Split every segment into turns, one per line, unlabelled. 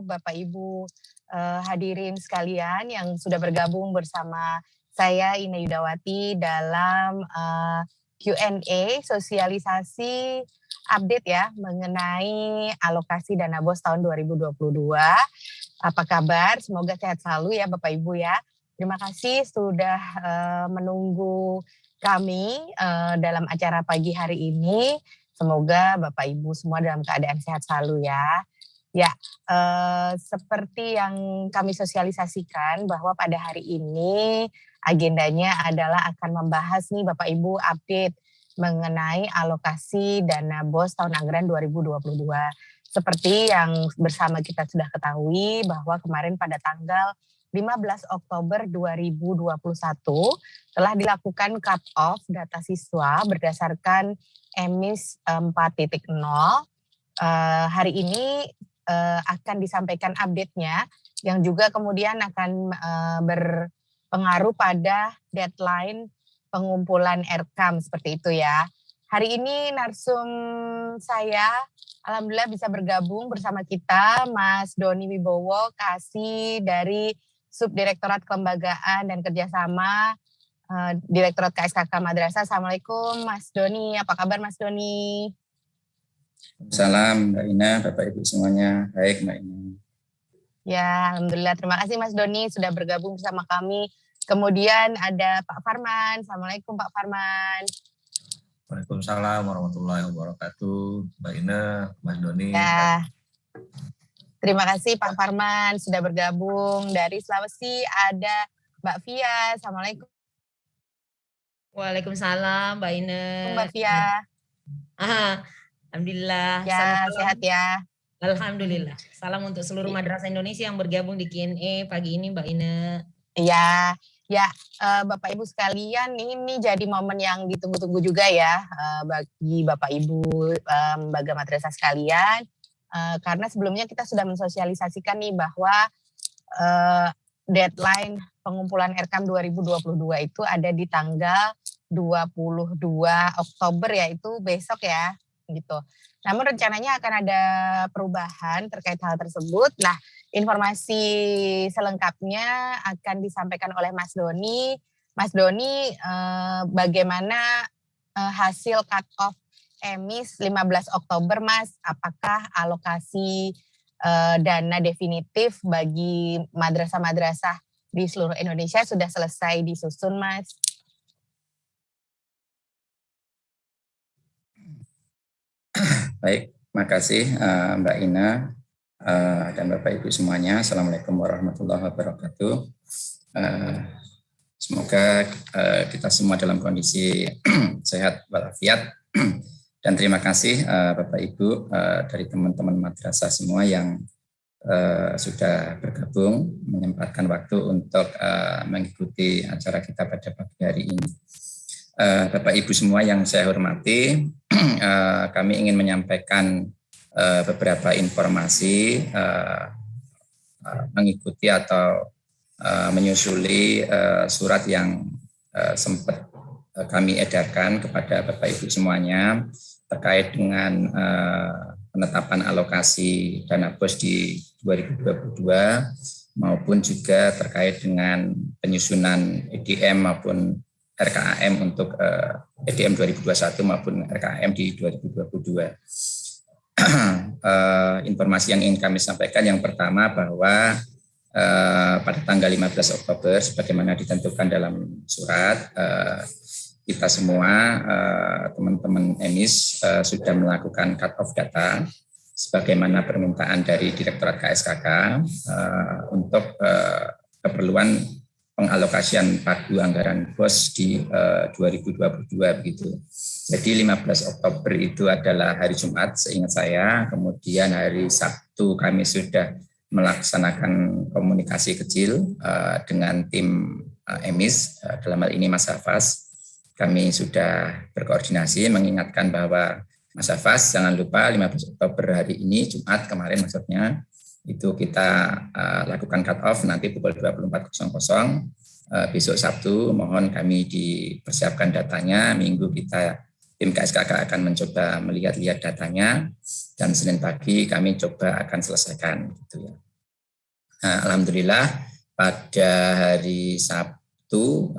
Bapak Ibu hadirin sekalian yang sudah bergabung bersama saya Ina Yudawati dalam Q&A sosialisasi update ya mengenai alokasi dana BOS tahun 2022. Apa kabar? Semoga sehat selalu ya Bapak Ibu ya. Terima kasih sudah menunggu kami dalam acara pagi hari ini. Semoga Bapak Ibu semua dalam keadaan sehat selalu ya. Ya, seperti yang kami sosialisasikan bahwa pada hari ini agendanya adalah akan membahas nih Bapak Ibu update mengenai alokasi dana BOS tahun anggaran 2022. Seperti yang bersama kita sudah ketahui bahwa kemarin pada tanggal 15 Oktober 2021 telah dilakukan cut-off data siswa berdasarkan EMIS 4.0. Hari ini akan disampaikan update-nya yang juga kemudian akan berpengaruh pada deadline pengumpulan RKAM seperti itu ya. Hari ini narsum saya alhamdulillah bisa bergabung bersama kita Mas Doni Wibowo, Kasih dari Subdirektorat Kelembagaan dan Kerjasama Direktorat KSKK Madrasah. Assalamualaikum Mas Doni, apa kabar Mas Doni?
Salam Mbak Ina, Bapak Ibu semuanya, baik Mbak Ina.
Ya, alhamdulillah. Terima kasih Mas Doni sudah bergabung bersama kami. Kemudian ada Pak Farman. Assalamualaikum Pak Farman.
Waalaikumsalam warahmatullahi wabarakatuh. Mbak Ina, Mas Doni.
Ya. Terima kasih Pak Farman sudah bergabung. Dari Sulawesi ada Mbak Fia. Assalamualaikum.
Waalaikumsalam Mbak Ina.
Mbak Fia.
Alhamdulillah.
Ya, sehat ya.
Alhamdulillah. Salam untuk seluruh madrasah Indonesia yang bergabung di Q&A pagi ini Mbak Ina.
Ya, Bapak Ibu sekalian, ini jadi momen yang ditunggu-tunggu juga ya bagi Bapak Ibu lembaga madrasah sekalian. Karena sebelumnya kita sudah mensosialisasikan nih bahwa deadline pengumpulan RKAM 2022 itu ada di tanggal 22 Oktober ya, itu besok ya gitu. Namun rencananya akan ada perubahan terkait hal tersebut. Nah, informasi selengkapnya akan disampaikan oleh Mas Doni. Mas Doni, bagaimana hasil cut-off EMIS 15 Oktober Mas? Apakah alokasi dana definitif bagi madrasah-madrasah di seluruh Indonesia sudah selesai disusun Mas?
Baik, makasih Mbak Ina dan Bapak Ibu semuanya. Assalamualaikum warahmatullahi wabarakatuh. Semoga kita semua dalam kondisi sehat walafiat. Dan terima kasih Bapak Ibu dari teman-teman madrasah semua yang sudah bergabung, menyempatkan waktu untuk mengikuti acara kita pada pagi hari ini. Bapak Ibu semua yang saya hormati, kami ingin menyampaikan beberapa informasi mengikuti atau menyusuli surat yang sempat kami edarkan kepada Bapak Ibu semuanya terkait dengan penetapan alokasi dana BOS di 2022 maupun juga terkait dengan penyusunan EDM maupun RKAM untuk EDM 2021 maupun RKAM di 2022. Informasi yang ingin kami sampaikan yang pertama bahwa pada tanggal 15 Oktober sebagaimana ditentukan dalam surat, kita semua teman-teman EMIS sudah melakukan cut-off data sebagaimana permintaan dari Direktorat KSKK untuk keperluan pengalokasian pagu anggaran BOS di 2022 begitu. Jadi 15 Oktober itu adalah hari Jumat seingat saya, kemudian hari Sabtu kami sudah melaksanakan komunikasi kecil dengan tim EMIS, dalam hal ini Mas Hafaz. Kami sudah berkoordinasi mengingatkan bahwa Mas Hafaz jangan lupa 15 Oktober hari ini, Jumat kemarin maksudnya, itu kita lakukan cut-off nanti pukul 24.00. Besok Sabtu mohon kami dipersiapkan datanya, Minggu kita tim KSKK akan mencoba melihat-lihat datanya, dan Senin pagi kami coba akan selesaikan gitu ya. Alhamdulillah pada hari Sabtu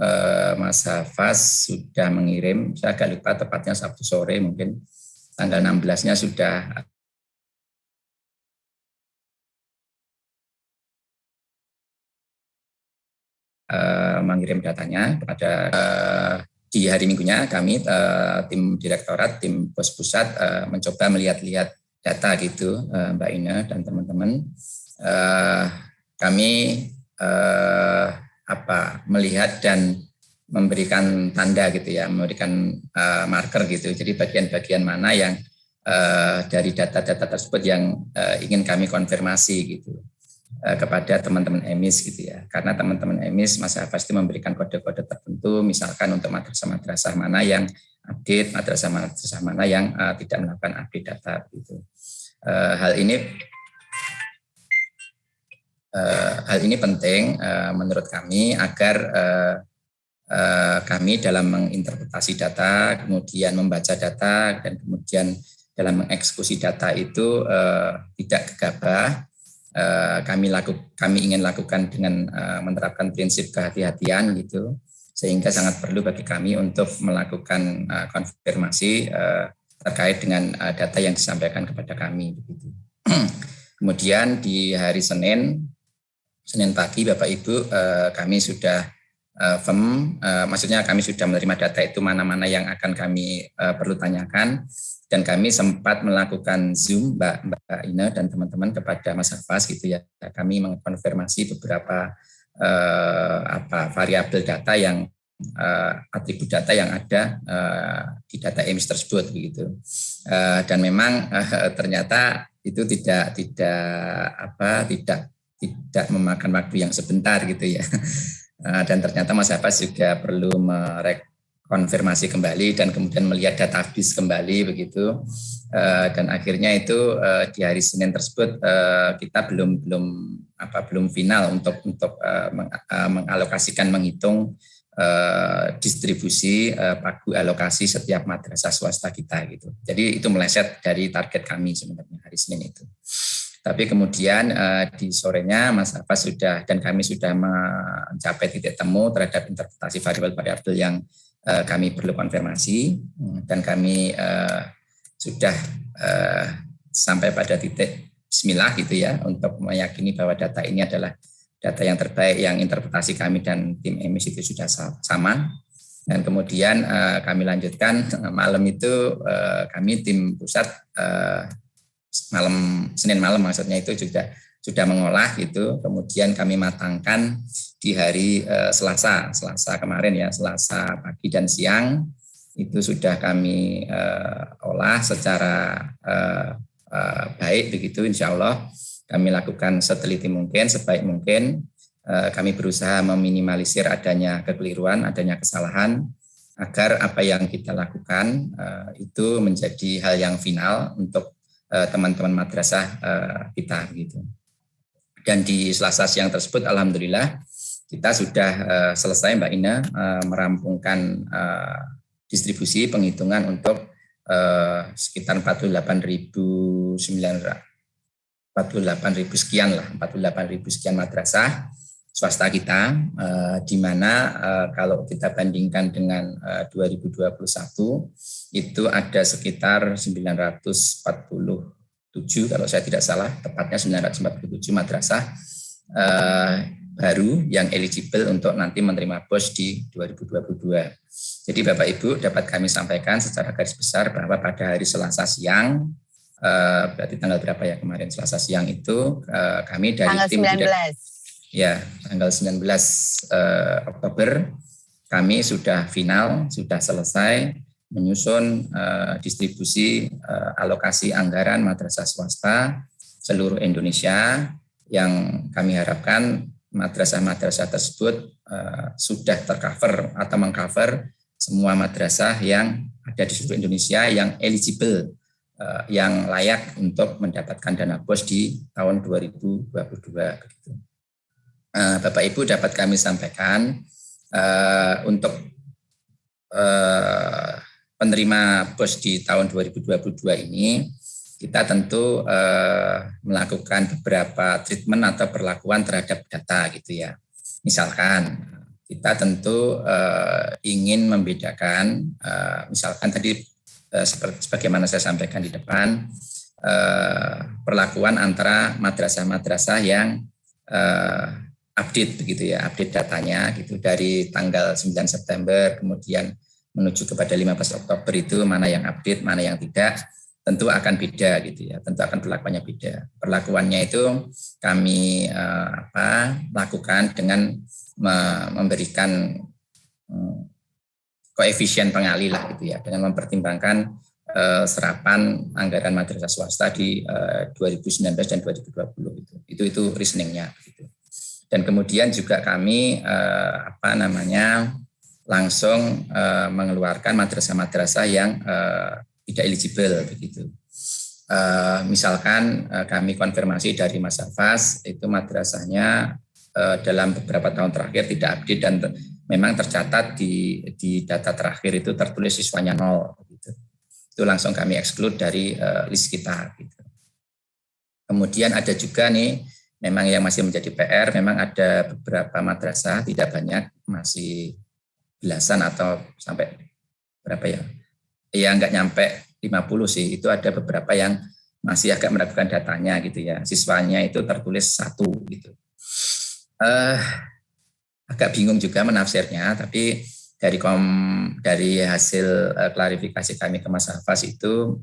Mas Hafaz sudah mengirim, saya agak lupa tepatnya Sabtu sore mungkin tanggal 16-nya sudah mengirim datanya kepada di hari Minggunya kami tim direktorat, tim pos pusat mencoba melihat-lihat data gitu Mbak Ina dan teman-teman. Kami melihat dan memberikan tanda gitu ya, memberikan marker gitu. Jadi bagian-bagian mana yang dari data-data tersebut yang ingin kami konfirmasi gitu kepada teman-teman EMIS gitu ya. Karena teman-teman EMIS Mas Hafaz itu memberikan kode-kode tertentu, misalkan untuk madrasah-madrasah mana yang update, madrasah-madrasah mana yang tidak melakukan update data gitu. Hal ini penting menurut kami agar kami dalam menginterpretasi data, kemudian membaca data, dan kemudian dalam mengeksekusi data itu tidak gegabah. Kami ingin lakukan dengan menerapkan prinsip kehati-hatian gitu, sehingga sangat perlu bagi kami untuk melakukan konfirmasi terkait dengan data yang disampaikan kepada kami begitu. Kemudian di hari Senin pagi Bapak Ibu kami sudah maksudnya kami sudah menerima data itu mana-mana yang akan kami perlu tanyakan. Dan kami sempat melakukan Zoom Mbak Ina dan teman-teman kepada Mas Hafaz gitu ya. Kami mengkonfirmasi beberapa variabel data yang atribut data yang ada di data EMIS tersebut begitu. Dan memang ternyata itu tidak memakan waktu yang sebentar gitu ya. Dan ternyata Mas Hafaz juga perlu konfirmasi kembali dan kemudian melihat database kembali begitu, dan akhirnya itu di hari Senin tersebut kita belum final untuk mengalokasikan, menghitung distribusi pagu alokasi setiap madrasah swasta kita gitu. Jadi itu meleset dari target kami sebenarnya hari Senin itu. Tapi kemudian di sorenya Mas Hafaz sudah dan kami sudah mencapai titik temu terhadap interpretasi variabel-variabel yang kami perlu konfirmasi, dan kami sudah sampai pada titik bismillah gitu ya untuk meyakini bahwa data ini adalah data yang terbaik yang interpretasi kami dan tim EMIS itu sudah sama. Dan kemudian kami lanjutkan malam itu kami tim pusat Senin malam maksudnya itu juga sudah mengolah gitu, kemudian kami matangkan di hari Selasa kemarin ya, Selasa pagi dan siang itu sudah kami olah secara baik begitu, insya Allah kami lakukan seteliti mungkin, sebaik mungkin. Kami berusaha meminimalisir adanya kekeliruan, adanya kesalahan, agar apa yang kita lakukan itu menjadi hal yang final untuk teman-teman madrasah kita gitu. Dan di Selasa siang tersebut alhamdulillah kita sudah selesai Mbak Ina merampungkan distribusi penghitungan untuk sekitar 48.000 sekian madrasah swasta kita, di mana kalau kita bandingkan dengan 2021 itu ada sekitar 947 kalau saya tidak salah, tepatnya 947 madrasah baru yang eligible untuk nanti menerima BOS di 2022. Jadi Bapak Ibu dapat kami sampaikan secara garis besar bahwa pada hari Selasa siang, berarti tanggal berapa ya kemarin Selasa siang itu, kami dari
tanggal
tim
19.
Tanggal 19 Oktober kami sudah final, sudah selesai menyusun distribusi alokasi anggaran madrasah swasta seluruh Indonesia, yang kami harapkan madrasah-madrasah tersebut sudah tercover atau mengcover semua madrasah yang ada di seluruh Indonesia yang eligible, yang layak untuk mendapatkan dana BOS di tahun 2022 begitu. Bapak Ibu dapat kami sampaikan untuk penerima BOS di tahun 2022 ini kita tentu melakukan beberapa treatment atau perlakuan terhadap data gitu ya. Misalkan kita tentu ingin membedakan, misalkan tadi sebagaimana saya sampaikan di depan, perlakuan antara madrasah-madrasah yang update begitu ya, update datanya gitu dari tanggal 9 September kemudian menuju kepada 15 Oktober itu mana yang update, mana yang tidak, tentu akan beda gitu ya, tentu akan perlakuannya beda. Perlakuannya itu kami lakukan dengan memberikan koefisien pengali lah gitu ya, dengan mempertimbangkan serapan anggaran madrasah swasta di 2019 dan 2020 itu reasoningnya gitu. Dan kemudian juga kami langsung mengeluarkan madrasah-madrasah yang tidak eligible begitu. Misalkan kami konfirmasi dari Mas Hafaz, itu madrasahnya dalam beberapa tahun terakhir tidak update dan memang tercatat di data terakhir itu tertulis siswanya 0 gitu. Itu langsung kami exclude dari list kita gitu. Kemudian ada juga nih memang yang masih menjadi PR, memang ada beberapa madrasah, tidak banyak, masih belasan atau sampai berapa ya? Ya enggak nyampe 50 sih, itu ada beberapa yang masih agak meragukan datanya gitu ya. Siswanya itu tertulis 1 gitu. Agak bingung juga menafsirnya, tapi dari hasil klarifikasi kami ke Mas Hafaz itu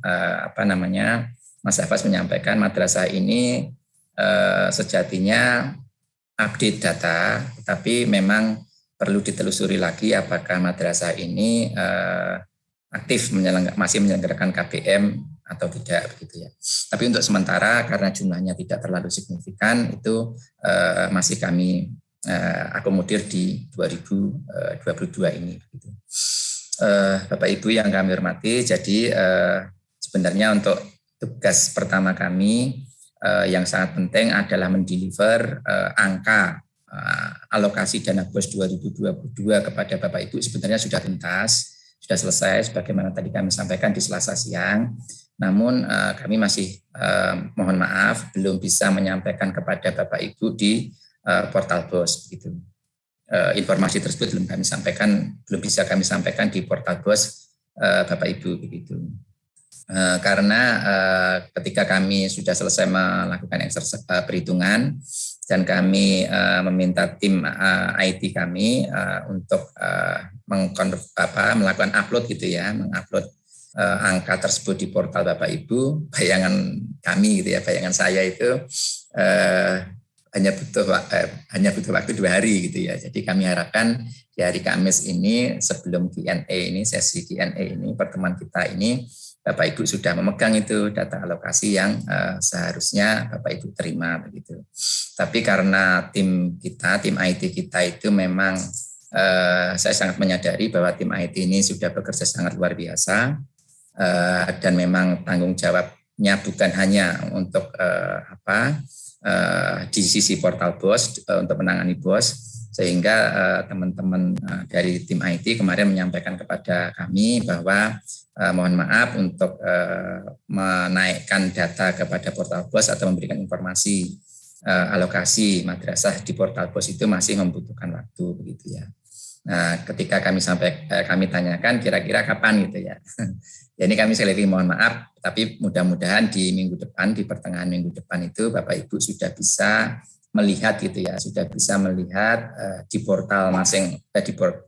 Mas Hafaz menyampaikan madrasah ini sejatinya update data, tapi memang perlu ditelusuri lagi apakah madrasah ini aktif masih menyelenggarakan KBM atau tidak begitu ya. Tapi untuk sementara karena jumlahnya tidak terlalu signifikan itu masih kami akomodir di 2022 ini. Gitu. Bapak Ibu yang kami hormati, jadi sebenarnya untuk tugas pertama kami yang sangat penting adalah mendeliver angka alokasi dana BOS 2022 kepada Bapak Ibu sebenarnya sudah tuntas. Sudah selesai sebagaimana tadi kami sampaikan di Selasa siang. Namun kami masih mohon maaf belum bisa menyampaikan kepada Bapak Ibu di portal BOS gitu. Informasi tersebut belum bisa kami sampaikan di portal BOS Bapak Ibu begitu. Karena ketika kami sudah selesai melakukan perhitungan dan kami meminta tim IT kami untuk melakukan upload gitu ya, mengupload angka tersebut di portal Bapak Ibu, bayangan kami gitu ya, bayangan saya itu hanya butuh waktu 2 hari gitu ya. Jadi kami harapkan di hari Kamis ini sebelum Q&A ini, sesi Q&A ini, pertemuan kita ini, Bapak Ibu sudah memegang itu data alokasi yang seharusnya Bapak Ibu terima begitu. Tapi karena tim IT kita itu memang saya sangat menyadari bahwa tim IT ini sudah bekerja sangat luar biasa dan memang tanggung jawabnya bukan hanya untuk di sisi portal BOS untuk menangani BOS, sehingga teman-teman dari tim IT kemarin menyampaikan kepada kami bahwa mohon maaf untuk menaikkan data kepada portal BOS atau memberikan informasi alokasi madrasah di portal BOS itu masih membutuhkan waktu begitu ya. Nah, ketika kami tanyakan kira-kira kapan gitu ya. Ya ini kami sekali lagi mohon maaf, tapi mudah-mudahan di minggu depan, di pertengahan minggu depan itu Bapak Ibu sudah bisa melihat gitu ya, sudah bisa melihat di portal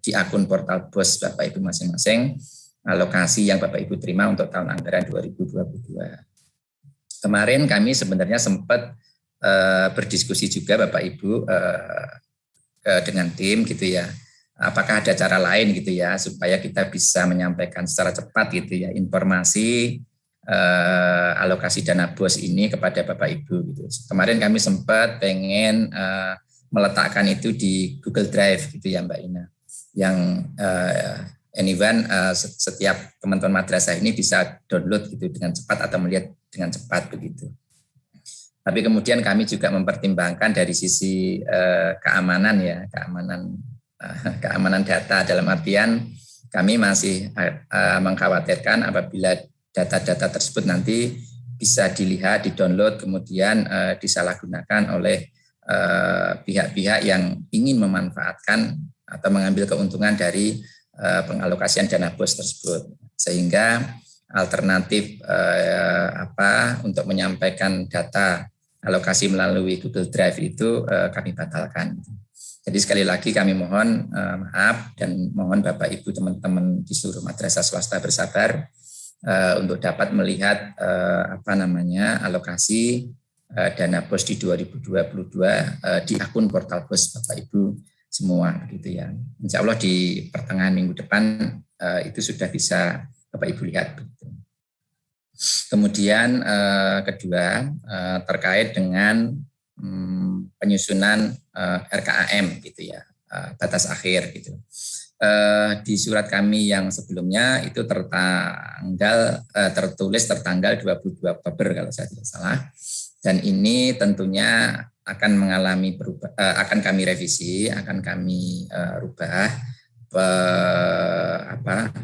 di akun portal BOS Bapak Ibu masing-masing alokasi yang Bapak Ibu terima untuk tahun anggaran 2022. Kemarin kami sebenarnya sempat berdiskusi juga Bapak Ibu dengan tim gitu ya. Apakah ada cara lain gitu ya supaya kita bisa menyampaikan secara cepat gitu ya informasi alokasi dana BOS ini kepada Bapak Ibu gitu. Kemarin kami sempat pengen meletakkan itu di Google Drive gitu ya Mbak Ina. Yang anyone setiap teman-teman madrasah ini bisa download gitu dengan cepat atau melihat dengan cepat begitu. Tapi kemudian kami juga mempertimbangkan dari sisi keamanan ya, keamanan data, dalam artian kami masih mengkhawatirkan apabila data-data tersebut nanti bisa dilihat, di-download, kemudian disalahgunakan oleh pihak-pihak yang ingin memanfaatkan atau mengambil keuntungan dari pengalokasian dana BOS tersebut. Sehingga alternatif untuk menyampaikan data alokasi melalui Google Drive itu kami batalkan. Jadi sekali lagi kami mohon maaf dan mohon Bapak Ibu teman-teman di seluruh madrasah swasta bersabar untuk dapat melihat alokasi dana BOS di 2022 di akun portal BOS Bapak Ibu semua gitu ya. Insya Allah di pertengahan minggu depan itu sudah bisa Bapak Ibu lihat. Kemudian kedua terkait dengan penyusunan RKAM gitu ya, batas akhir gitu. Di surat kami yang sebelumnya itu tertulis tertanggal 22 Oktober kalau saya tidak salah. Dan ini tentunya akan mengalami akan kami revisi, akan kami rubah,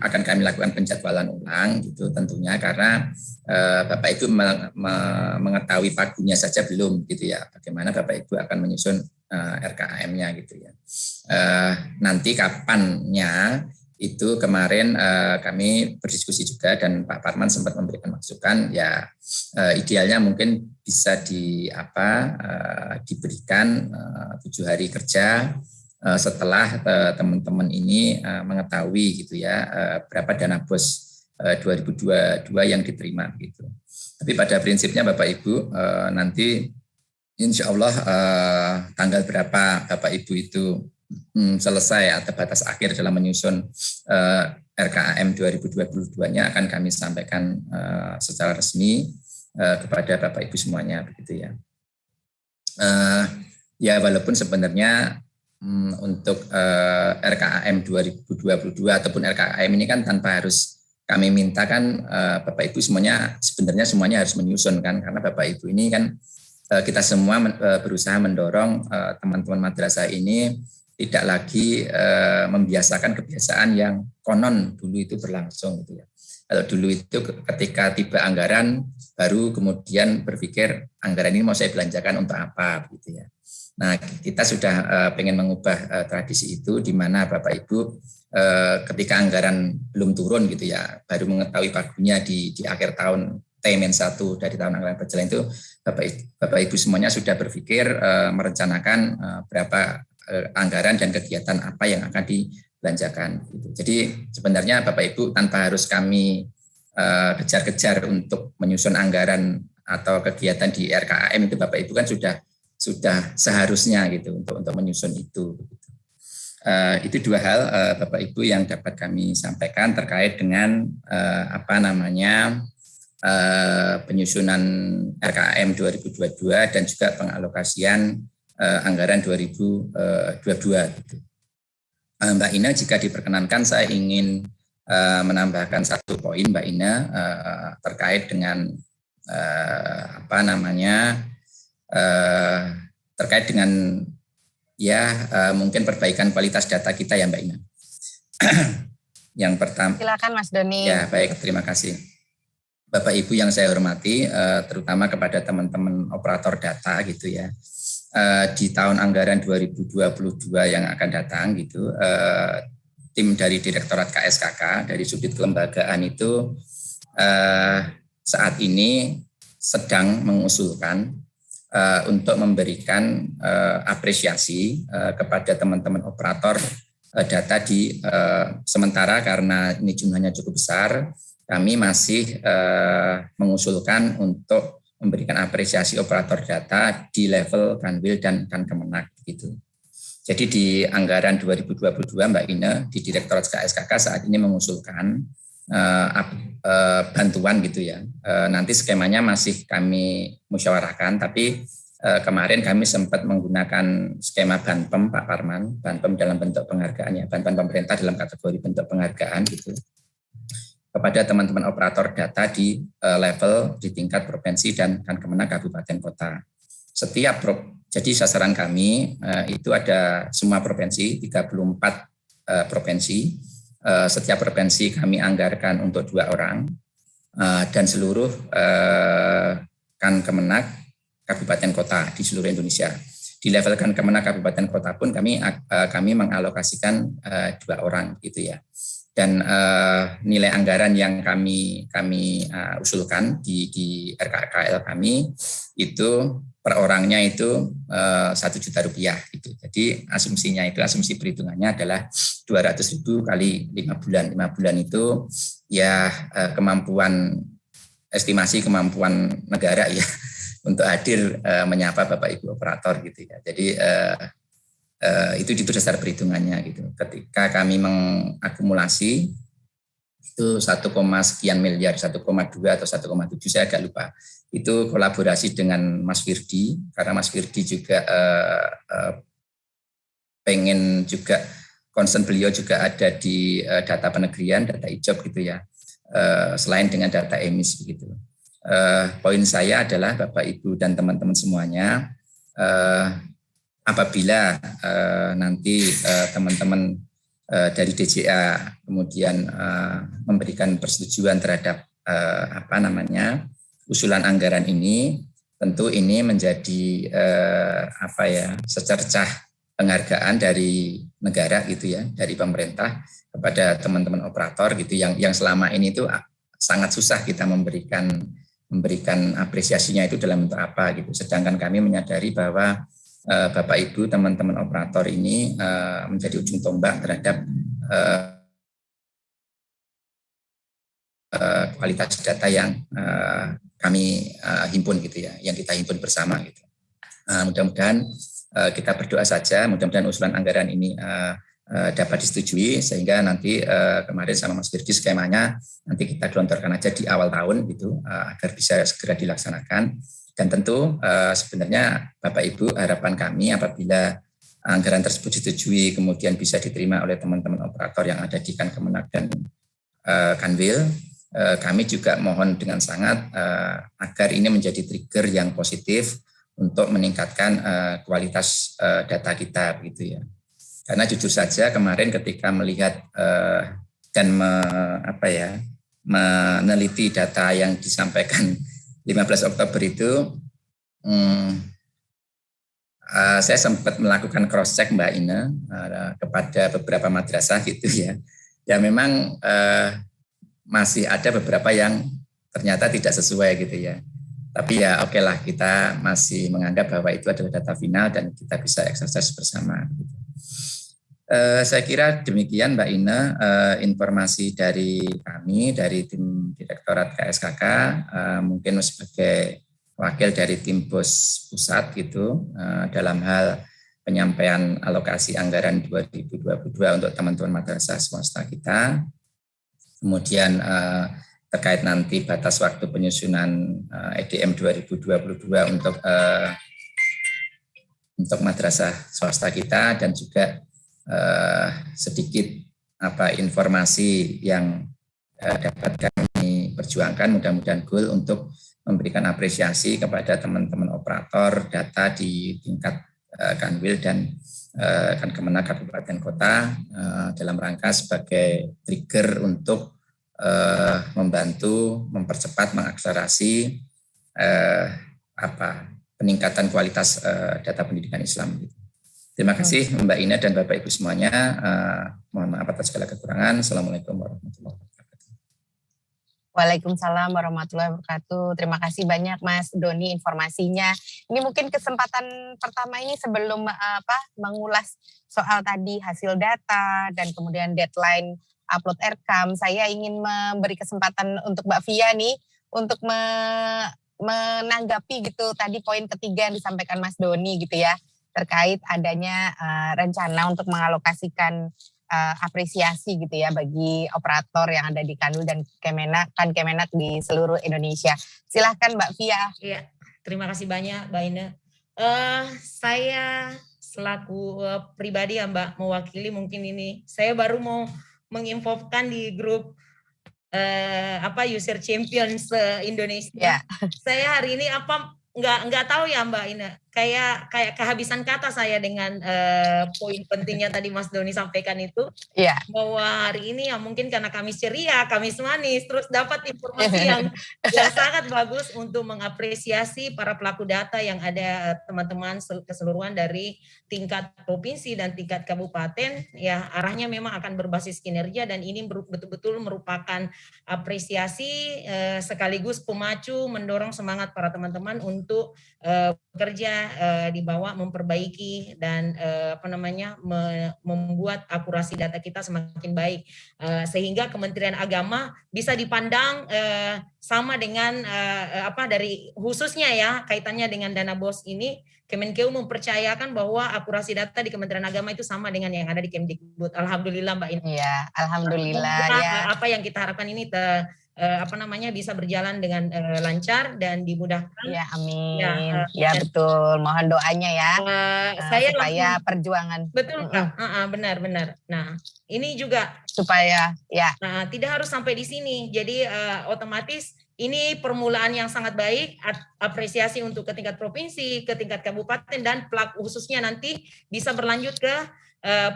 akan kami lakukan penjadwalan ulang gitu tentunya karena Bapak Ibu mengetahui pagunya saja belum gitu ya, bagaimana Bapak Ibu akan menyusun RKAM-nya gitu ya. Nanti kapannya itu kemarin kami berdiskusi juga dan Pak Parman sempat memberikan masukan ya idealnya mungkin bisa diberikan 7 hari kerja setelah teman-teman ini mengetahui gitu ya berapa dana BOS 2022 yang diterima gitu. Tapi pada prinsipnya Bapak Ibu nanti insya Allah tanggal berapa Bapak Ibu itu selesai atau batas akhir dalam menyusun RKAM 2022-nya akan kami sampaikan secara resmi kepada Bapak Ibu semuanya begitu ya. Ya walaupun sebenarnya untuk RKAM 2022 ataupun RKAM ini kan tanpa harus kami minta kan Bapak Ibu sebenarnya semuanya harus menyusun kan karena Bapak Ibu ini kan kita semua berusaha mendorong teman-teman madrasah ini tidak lagi membiasakan kebiasaan yang konon dulu itu berlangsung gitu ya. Kalau dulu itu ketika tiba anggaran baru kemudian berpikir anggaran ini mau saya belanjakan untuk apa gitu ya. Nah kita sudah pengen mengubah tradisi itu di mana Bapak Ibu ketika anggaran belum turun gitu ya baru mengetahui pagunya di akhir tahun T-1 dari tahun anggaran berjalan itu Bapak Ibu semuanya sudah berpikir merencanakan berapa anggaran dan kegiatan apa yang akan dibelanjakan. Jadi sebenarnya Bapak Ibu tanpa harus kami kejar-kejar untuk menyusun anggaran atau kegiatan di RKAM itu Bapak Ibu kan sudah seharusnya gitu untuk menyusun itu. Itu dua hal Bapak Ibu yang dapat kami sampaikan terkait dengan penyusunan RKAM 2022 dan juga pengalokasian anggaran 2022 gitu. Mbak Ina jika diperkenankan saya ingin menambahkan satu poin Mbak Ina terkait dengan terkait dengan mungkin perbaikan kualitas data kita ya Mbak Ina. Yang pertama.
Silakan Mas Doni.
Ya baik terima kasih. Bapak Ibu yang saya hormati, terutama kepada teman-teman operator data gitu ya. Di tahun anggaran 2022 yang akan datang gitu, tim dari Direktorat KSKK dari Subdit Kelembagaan itu saat ini sedang mengusulkan untuk memberikan apresiasi kepada teman-teman operator data di sementara karena ini jumlahnya cukup besar, kami masih mengusulkan untuk memberikan apresiasi operator data di level Kanwil dan Kemenak gitu. Jadi di anggaran 2022 Mbak Ina di Direktorat KSKK saat ini mengusulkan bantuan gitu ya. Nanti skemanya masih kami musyawarahkan, tapi kemarin kami sempat menggunakan skema Banpem Pak Parman, Banpem dalam bentuk penghargaan ya, bantuan pemerintah dalam kategori bentuk penghargaan gitu. Kepada teman-teman operator data di level di tingkat provinsi dan Kemenak kabupaten kota. Jadi sasaran kami itu ada semua provinsi, 34 provinsi. Setiap provinsi kami anggarkan untuk 2 orang. dan seluruh Kankemenak kabupaten kota di seluruh Indonesia. Di level Kankemenak kabupaten kota pun kami mengalokasikan 2 orang gitu ya. Dan nilai anggaran yang kami usulkan di RKKL kami itu per orangnya itu 1 juta rupiah gitu. Jadi asumsi perhitungannya adalah 200.000 kali 5 bulan. 5 bulan itu ya estimasi kemampuan negara ya untuk hadir menyapa Bapak Ibu operator gitu ya. Jadi itu dasar perhitungannya gitu. Ketika kami mengakumulasi itu 1, sekian miliar, 1,2 atau 1,7 saya agak lupa. Itu kolaborasi dengan Mas Firdi, karena Mas Firdi juga pengen juga concern beliau juga ada di data penegrian, data IJOB gitu ya, selain dengan data emis begitu. Poin saya adalah Bapak Ibu dan teman-teman semuanya, apabila nanti teman-teman dari DJA kemudian memberikan persetujuan terhadap usulan anggaran ini, tentu ini menjadi secercah penghargaan dari negara gitu ya, dari pemerintah kepada teman-teman operator gitu yang selama ini itu sangat susah kita memberikan apresiasinya itu dalam bentuk apa gitu. Sedangkan kami menyadari bahwa Bapak Ibu teman-teman operator ini menjadi ujung tombak terhadap kualitas data yang kami himpun gitu ya, yang kita himpun bersama gitu. Mudah-mudahan kita berdoa saja, mudah-mudahan usulan anggaran ini dapat disetujui sehingga nanti kemarin sama Mas Firdi skemanya nanti kita gelontorkan aja di awal tahun gitu agar bisa segera dilaksanakan. Dan tentu sebenarnya Bapak Ibu harapan kami apabila anggaran tersebut disetujui kemudian bisa diterima oleh teman-teman operator yang ada di Kankemenak dan Kanwil, kami juga mohon dengan sangat agar ini menjadi trigger yang positif untuk meningkatkan kualitas data kita begitu ya. Karena jujur saja kemarin ketika melihat dan meneliti data yang disampaikan 15 Oktober itu, saya sempat melakukan cross check Mbak Ina kepada beberapa madrasah gitu ya. Ya memang masih ada beberapa yang ternyata tidak sesuai gitu ya. Tapi ya oke lah, kita masih menganggap bahwa itu adalah data final dan kita bisa exercise bersama. Gitu. Saya kira demikian Mbak Ina informasi dari kami dari tim Direktorat KSKK, mungkin sebagai wakil dari tim BOS pusat gitu dalam hal penyampaian alokasi anggaran 2022 untuk teman-teman madrasah swasta kita. Kemudian terkait nanti batas waktu penyusunan EDM 2022 untuk madrasah swasta kita dan juga sedikit informasi yang dapat kami perjuangkan, mudah-mudahan goal untuk memberikan apresiasi kepada teman-teman operator data di tingkat Kanwil dan Kankemenak Kabupaten Kota dalam rangka sebagai trigger untuk membantu mempercepat mengakselerasi peningkatan kualitas data pendidikan Islam. Terima kasih Mbak Ina dan Bapak Ibu semuanya. Mohon maaf atas segala kekurangan. Assalamualaikum warahmatullahi wabarakatuh.
Waalaikumsalam warahmatullahi wabarakatuh. Terima kasih banyak Mas Doni informasinya. Ini mungkin kesempatan pertama ini sebelum mengulas soal tadi hasil data dan kemudian deadline upload RKAM, saya ingin memberi kesempatan untuk Mbak Fia nih untuk menanggapi gitu tadi poin ketiga yang disampaikan Mas Doni gitu ya, terkait adanya rencana untuk mengalokasikan apresiasi gitu ya bagi operator yang ada di Kanwil dan Kemenak di seluruh Indonesia. Silahkan Mbak Fia.
Iya, terima kasih banyak Mbak Ina. Saya selaku pribadi ya Mbak, mewakili mungkin ini, saya baru mau menginfokan di grup user champions Indonesia.
Ya.
Saya hari ini nggak tahu ya Mbak Ina. kayak kehabisan kata saya dengan poin pentingnya tadi Mas Doni sampaikan itu.
Iya.
Bahwa hari ini ya mungkin karena Kamis ceria, Kamis manis, terus dapat informasi yang sangat bagus untuk mengapresiasi para pelaku data yang ada teman-teman keseluruhan dari tingkat provinsi dan tingkat kabupaten. Ya arahnya memang akan berbasis kinerja dan ini betul-betul merupakan apresiasi sekaligus pemacu mendorong semangat para teman-teman untuk bekerja di bawah memperbaiki dan membuat akurasi data kita semakin baik sehingga Kementerian Agama bisa dipandang sama dengan dari khususnya ya kaitannya dengan dana BOS ini. Kemenkeu mempercayakan bahwa akurasi data di Kementerian Agama itu sama dengan yang ada di Kemdikbud. Alhamdulillah Mbak Ina.
Iya, alhamdulillah ya.
Apa yang kita harapkan ini bisa berjalan dengan lancar dan dimudahkan.
Ya, amin. Ya betul. Mohon doanya ya.
Saya
supaya
langsung,
perjuangan.
Betul Kak. Benar-benar. Nah, ini juga
supaya ya.
Nah, tidak harus sampai di sini. Jadi otomatis ini permulaan yang sangat baik, apresiasi untuk ke tingkat provinsi, ke tingkat kabupaten, dan pelaku khususnya nanti bisa berlanjut ke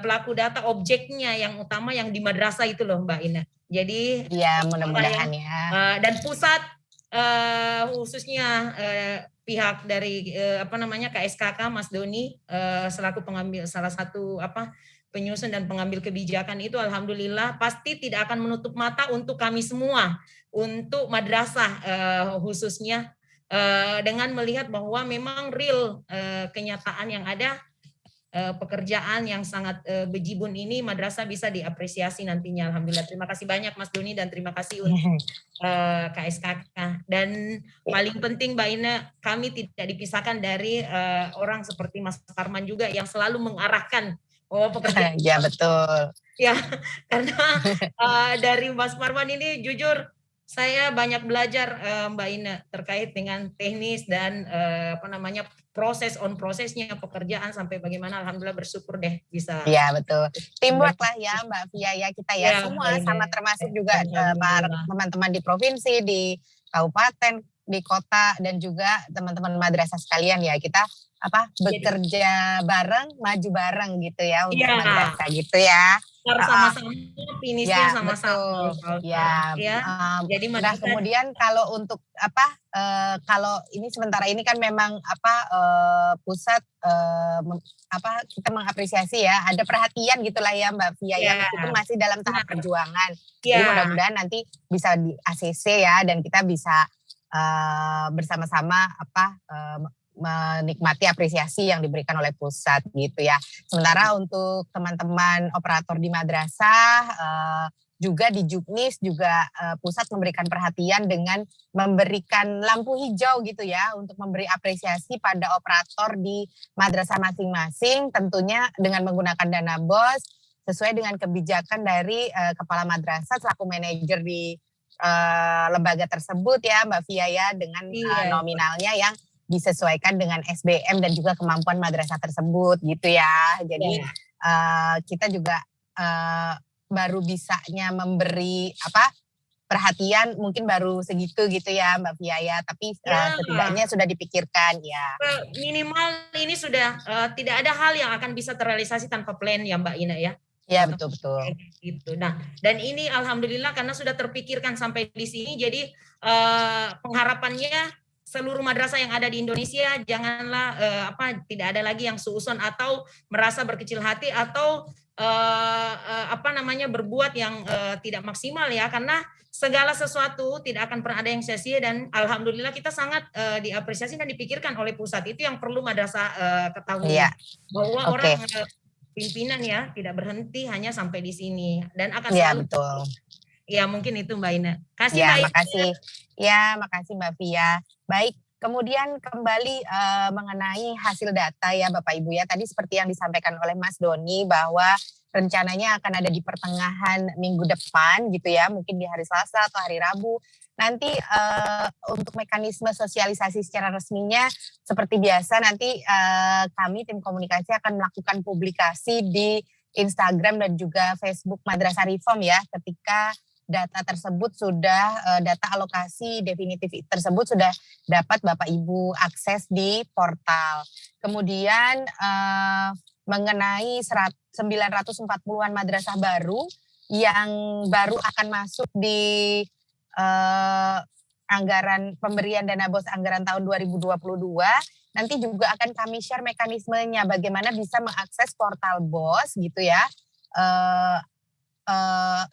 pelaku data objeknya yang utama yang di madrasah itu loh Mbak Ina. Jadi
ya mudah-mudahan ya.
Dan pusat khususnya pihak dari KSKK Mas Doni selaku pengambil salah satu penyusun dan pengambil kebijakan itu alhamdulillah pasti tidak akan menutup mata untuk kami semua, untuk madrasah khususnya dengan melihat bahwa memang real kenyataan yang ada pekerjaan yang sangat bejibun ini madrasah bisa diapresiasi nantinya. Alhamdulillah. Terima kasih banyak Mas Doni dan terima kasih untuk KSKK. Dan paling penting Mbak Ina, kami tidak dipisahkan dari orang seperti Mas Parman juga yang selalu mengarahkan pekerjaan.
Ya betul.
Ya, karena dari Mas Parman ini jujur saya banyak belajar Mbak Ina terkait dengan teknis dan prosesnya pekerjaan sampai bagaimana. Alhamdulillah bersyukur deh bisa.
Iya betul. Teamwork lah ya Mbak Fia ya, kita ya semua sama termasuk juga teman-teman di provinsi, di kabupaten, di kota, dan juga teman-teman madrasah sekalian ya, kita bekerja bareng, maju bareng gitu ya untuk madrasah gitu ya.
Sama-sama finishnya sama-sama.
Ya. Jadi kemudian kalau untuk kalau ini sementara ini kan memang pusat kita mengapresiasi ya, ada perhatian gitulah ya Mbak Fia ya, meskipun masih dalam tahap perjuangan. Jadi mudah-mudahan nanti bisa di ACC ya, dan kita bisa bersama-sama menikmati apresiasi yang diberikan oleh pusat gitu ya. Sementara untuk teman-teman operator di madrasah juga di Juknis juga pusat memberikan perhatian dengan memberikan lampu hijau gitu ya untuk memberi apresiasi pada operator di madrasah masing-masing, tentunya dengan menggunakan dana BOS sesuai dengan kebijakan dari kepala madrasah selaku manajer di lembaga tersebut ya Mbak Fia ya, dengan nominalnya yang disesuaikan dengan SBM dan juga kemampuan madrasah tersebut gitu ya. Jadi kita juga baru bisanya memberi perhatian mungkin baru segitu gitu ya Mbak Fia ya, tapi setidaknya sudah dipikirkan ya.
Minimal ini sudah tidak ada hal yang akan bisa terrealisasi tanpa plan ya Mbak Ina ya.
Ya betul.
Gitu. Nah, dan ini alhamdulillah karena sudah terpikirkan sampai di sini, jadi pengharapannya seluruh madrasah yang ada di Indonesia janganlah tidak ada lagi yang suudzon atau merasa berkecil hati atau berbuat yang tidak maksimal ya, karena segala sesuatu tidak akan pernah ada yang sia-sia, dan alhamdulillah kita sangat diapresiasi dan dipikirkan oleh pusat. Itu yang perlu madrasah ketahui bahwa orang pimpinan ya tidak berhenti hanya sampai di sini dan akan selalu
betul.
Ya mungkin itu Mbak Ina.
Kasih Mbak Ina. Makasih Mbak Fia. Baik, kemudian kembali mengenai hasil data ya Bapak Ibu ya. Tadi seperti yang disampaikan oleh Mas Doni bahwa rencananya akan ada di pertengahan minggu depan gitu ya, mungkin di hari Selasa atau hari Rabu. Nanti untuk mekanisme sosialisasi secara resminya seperti biasa nanti kami tim komunikasi akan melakukan publikasi di Instagram dan juga Facebook Madrasah Reform ya, ketika data tersebut sudah data alokasi definitif tersebut sudah dapat Bapak Ibu akses di portal. Kemudian mengenai 940-an madrasah baru yang baru akan masuk di anggaran pemberian dana BOS anggaran tahun 2022, nanti juga akan kami share mekanismenya bagaimana bisa mengakses portal BOS gitu ya.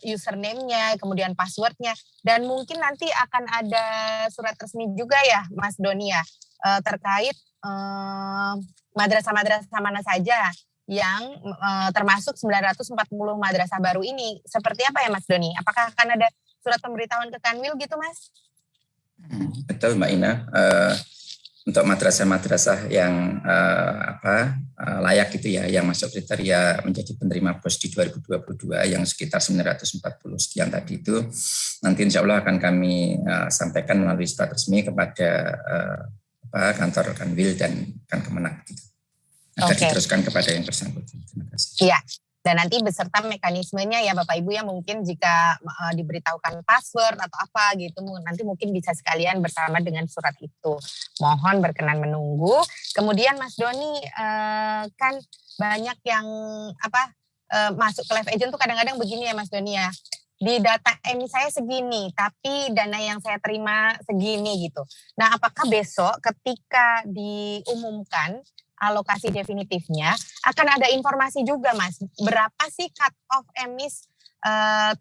Username-nya, kemudian password-nya, dan mungkin nanti akan ada surat resmi juga ya Mas Doni ya, terkait madrasah-madrasah mana saja yang termasuk 940 madrasah baru ini. Seperti apa ya Mas Doni? Apakah akan ada surat pemberitahuan ke Kanwil gitu Mas?
Betul Mbak Ina. Untuk madrasah-madrasah yang layak gitu ya, yang masuk kriteria menjadi penerima BOS di 2022 yang sekitar 940 sekian tadi itu, nanti insya Allah akan kami sampaikan melalui surat resmi kepada kantor Kanwil dan Kemenak gitu, agar diteruskan kepada yang bersangkutan. Terima kasih.
Iya. Dan nanti beserta mekanismenya ya Bapak Ibu ya, mungkin jika diberitahukan password atau apa gitu, nanti mungkin bisa sekalian bersama dengan surat itu. Mohon berkenan menunggu. Kemudian Mas Doni kan banyak yang masuk ke live agent tuh kadang-kadang begini ya Mas Doni ya. Di data EMI saya segini, tapi dana yang saya terima segini gitu. Nah, apakah besok ketika diumumkan alokasi definitifnya akan ada informasi juga Mas, berapa sih cut off emis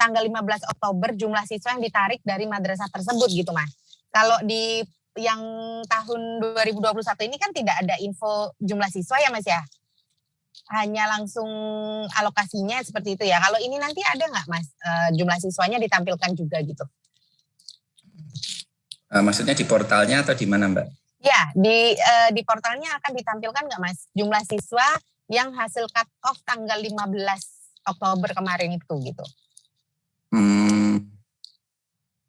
tanggal 15 Oktober jumlah siswa yang ditarik dari madrasah tersebut gitu Mas. Kalau di yang tahun 2021 ini kan tidak ada info jumlah siswa ya Mas ya, hanya langsung alokasinya seperti itu ya. Kalau ini nanti ada nggak Mas jumlah siswanya ditampilkan juga gitu?
Maksudnya di portalnya atau di mana Mbak?
Ya, di portalnya akan ditampilkan nggak Mas jumlah siswa yang hasil cut off tanggal 15 Oktober kemarin itu gitu?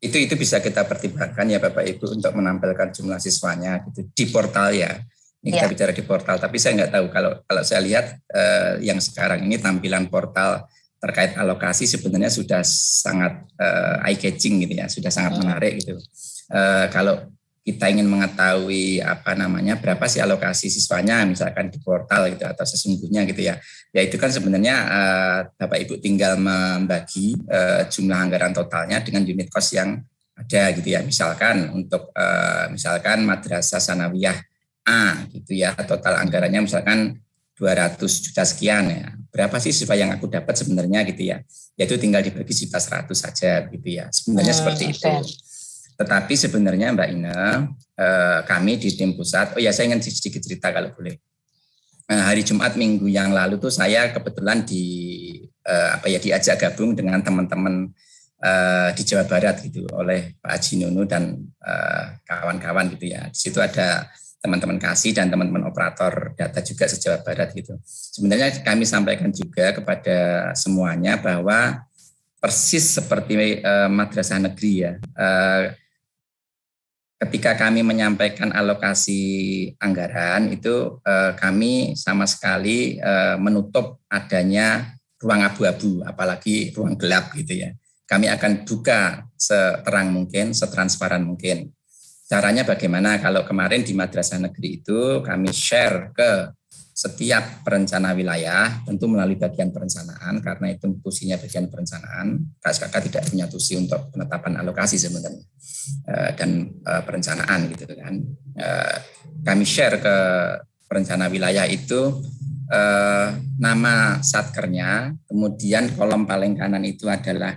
Itu bisa kita pertimbangkan ya Bapak Ibu untuk menampilkan jumlah siswanya gitu di portal ya. Ini kita bicara di portal, tapi saya nggak tahu kalau saya lihat yang sekarang ini tampilan portal terkait alokasi sebenarnya sudah sangat eye catching gitu ya, sudah sangat menarik gitu. Kalau kita ingin mengetahui berapa sih alokasi siswanya misalkan di portal gitu atau sesungguhnya gitu ya. Ya itu kan sebenarnya Bapak Ibu tinggal membagi jumlah anggaran totalnya dengan unit cost yang ada gitu ya. Misalkan untuk misalkan Madrasah Sanawiyah A gitu ya, total anggarannya misalkan 200 juta sekian ya. Berapa sih siswa yang aku dapat sebenarnya gitu ya. Yaitu tinggal dibagi juta 100 saja gitu ya. Sebenarnya seperti itu. Tetapi sebenarnya Mbak Ina, kami di tim pusat, saya ingin sedikit cerita kalau boleh. Hari Jumat minggu yang lalu tuh saya kebetulan diajak gabung dengan teman-teman di Jawa Barat gitu oleh Pak Haji Nunu dan kawan-kawan gitu ya. Di situ ada teman-teman kasih dan teman-teman operator data juga se-Jawa Barat gitu. Sebenarnya kami sampaikan juga kepada semuanya bahwa persis seperti madrasah negeri ya. Ketika kami menyampaikan alokasi anggaran itu kami sama sekali menutup adanya ruang abu-abu, apalagi ruang gelap gitu ya. Kami akan buka seterang mungkin, setransparan mungkin. Caranya bagaimana? Kalau kemarin di madrasah negeri itu kami share ke setiap perencana wilayah, tentu melalui bagian perencanaan, karena itu tusinya bagian perencanaan. KSKK tidak punya tusi untuk penetapan alokasi sebenarnya dan perencanaan gitu kan. Kami share ke perencana wilayah itu nama satkernya, kemudian kolom paling kanan itu adalah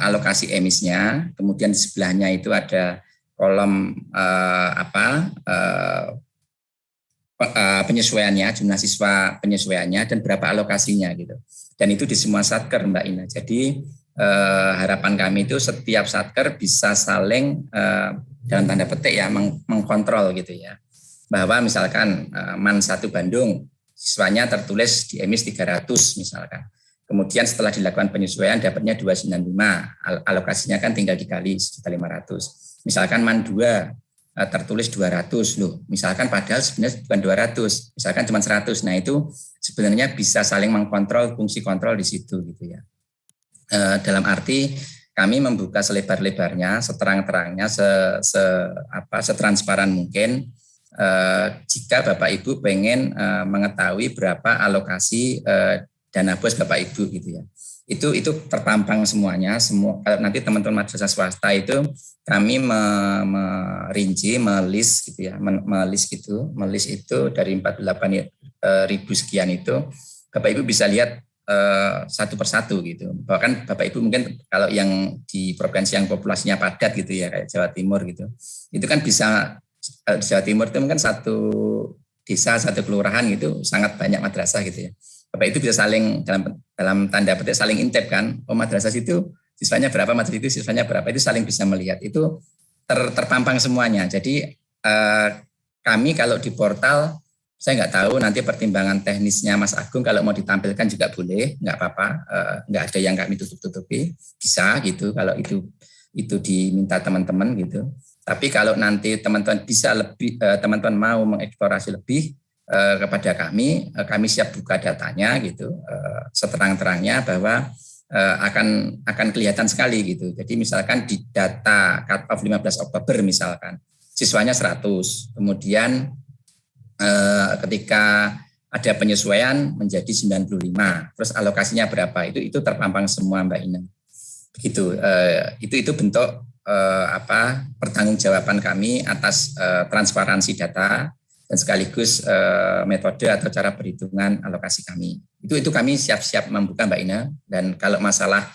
alokasi emisnya, kemudian di sebelahnya itu ada kolom penyesuaiannya, jumlah siswa penyesuaiannya dan berapa alokasinya gitu. Dan itu di semua satker Mbak Ina. Jadi harapan kami itu setiap satker bisa saling dalam tanda petik ya mengkontrol gitu ya. Bahwa misalkan MAN 1 Bandung siswanya tertulis di emis 300 misalkan. Kemudian setelah dilakukan penyesuaian dapatnya 295, alokasinya kan tinggal dikali sekitar 500. Misalkan MAN 2 tertulis 200 loh. Misalkan padahal sebenarnya bukan 200, misalkan cuma 100. Nah, itu sebenarnya bisa saling mengkontrol, fungsi kontrol di situ gitu ya. Dalam arti kami membuka selebar-lebarnya, seterang-terangnya, setransparan mungkin. Jika Bapak Ibu pengen mengetahui berapa alokasi dana BOS Bapak Ibu gitu ya. Itu terpampang semuanya. Kalau nanti teman-teman madrasah swasta itu kami merinci, melis gitu ya, melis itu dari 48.000 sekian itu Bapak Ibu bisa lihat satu persatu gitu. Bahkan Bapak Ibu mungkin kalau yang di provinsi yang populasinya padat gitu ya kayak Jawa Timur gitu, itu kan bisa di Jawa Timur itu mungkin satu desa, satu kelurahan gitu sangat banyak madrasah gitu ya. Bapak itu bisa saling dalam tanda petik saling intip kan. Oh madrasah itu siswanya berapa, madrasah itu siswanya berapa, itu saling bisa melihat. Itu terpampang semuanya. Jadi kami kalau di portal, saya nggak tahu nanti pertimbangan teknisnya Mas Agung kalau mau ditampilkan juga boleh, nggak apa-apa, nggak ada yang kami tutup-tutupi, bisa gitu kalau itu diminta teman-teman gitu. Tapi kalau nanti teman-teman bisa lebih, teman-teman mau mengeksplorasi lebih kepada kami siap buka datanya gitu, seterang-terangnya bahwa akan kelihatan sekali gitu. Jadi misalkan di data cut off 15 Oktober misalkan, siswanya 100, kemudian ketika ada penyesuaian menjadi 95, terus alokasinya berapa, itu terpampang semua Mbak Ina. Begitu, itu bentuk pertanggungjawaban kami atas transparansi data dan sekaligus metode atau cara perhitungan alokasi kami. Itu kami siap-siap membuka Mbak Ina, dan kalau masalah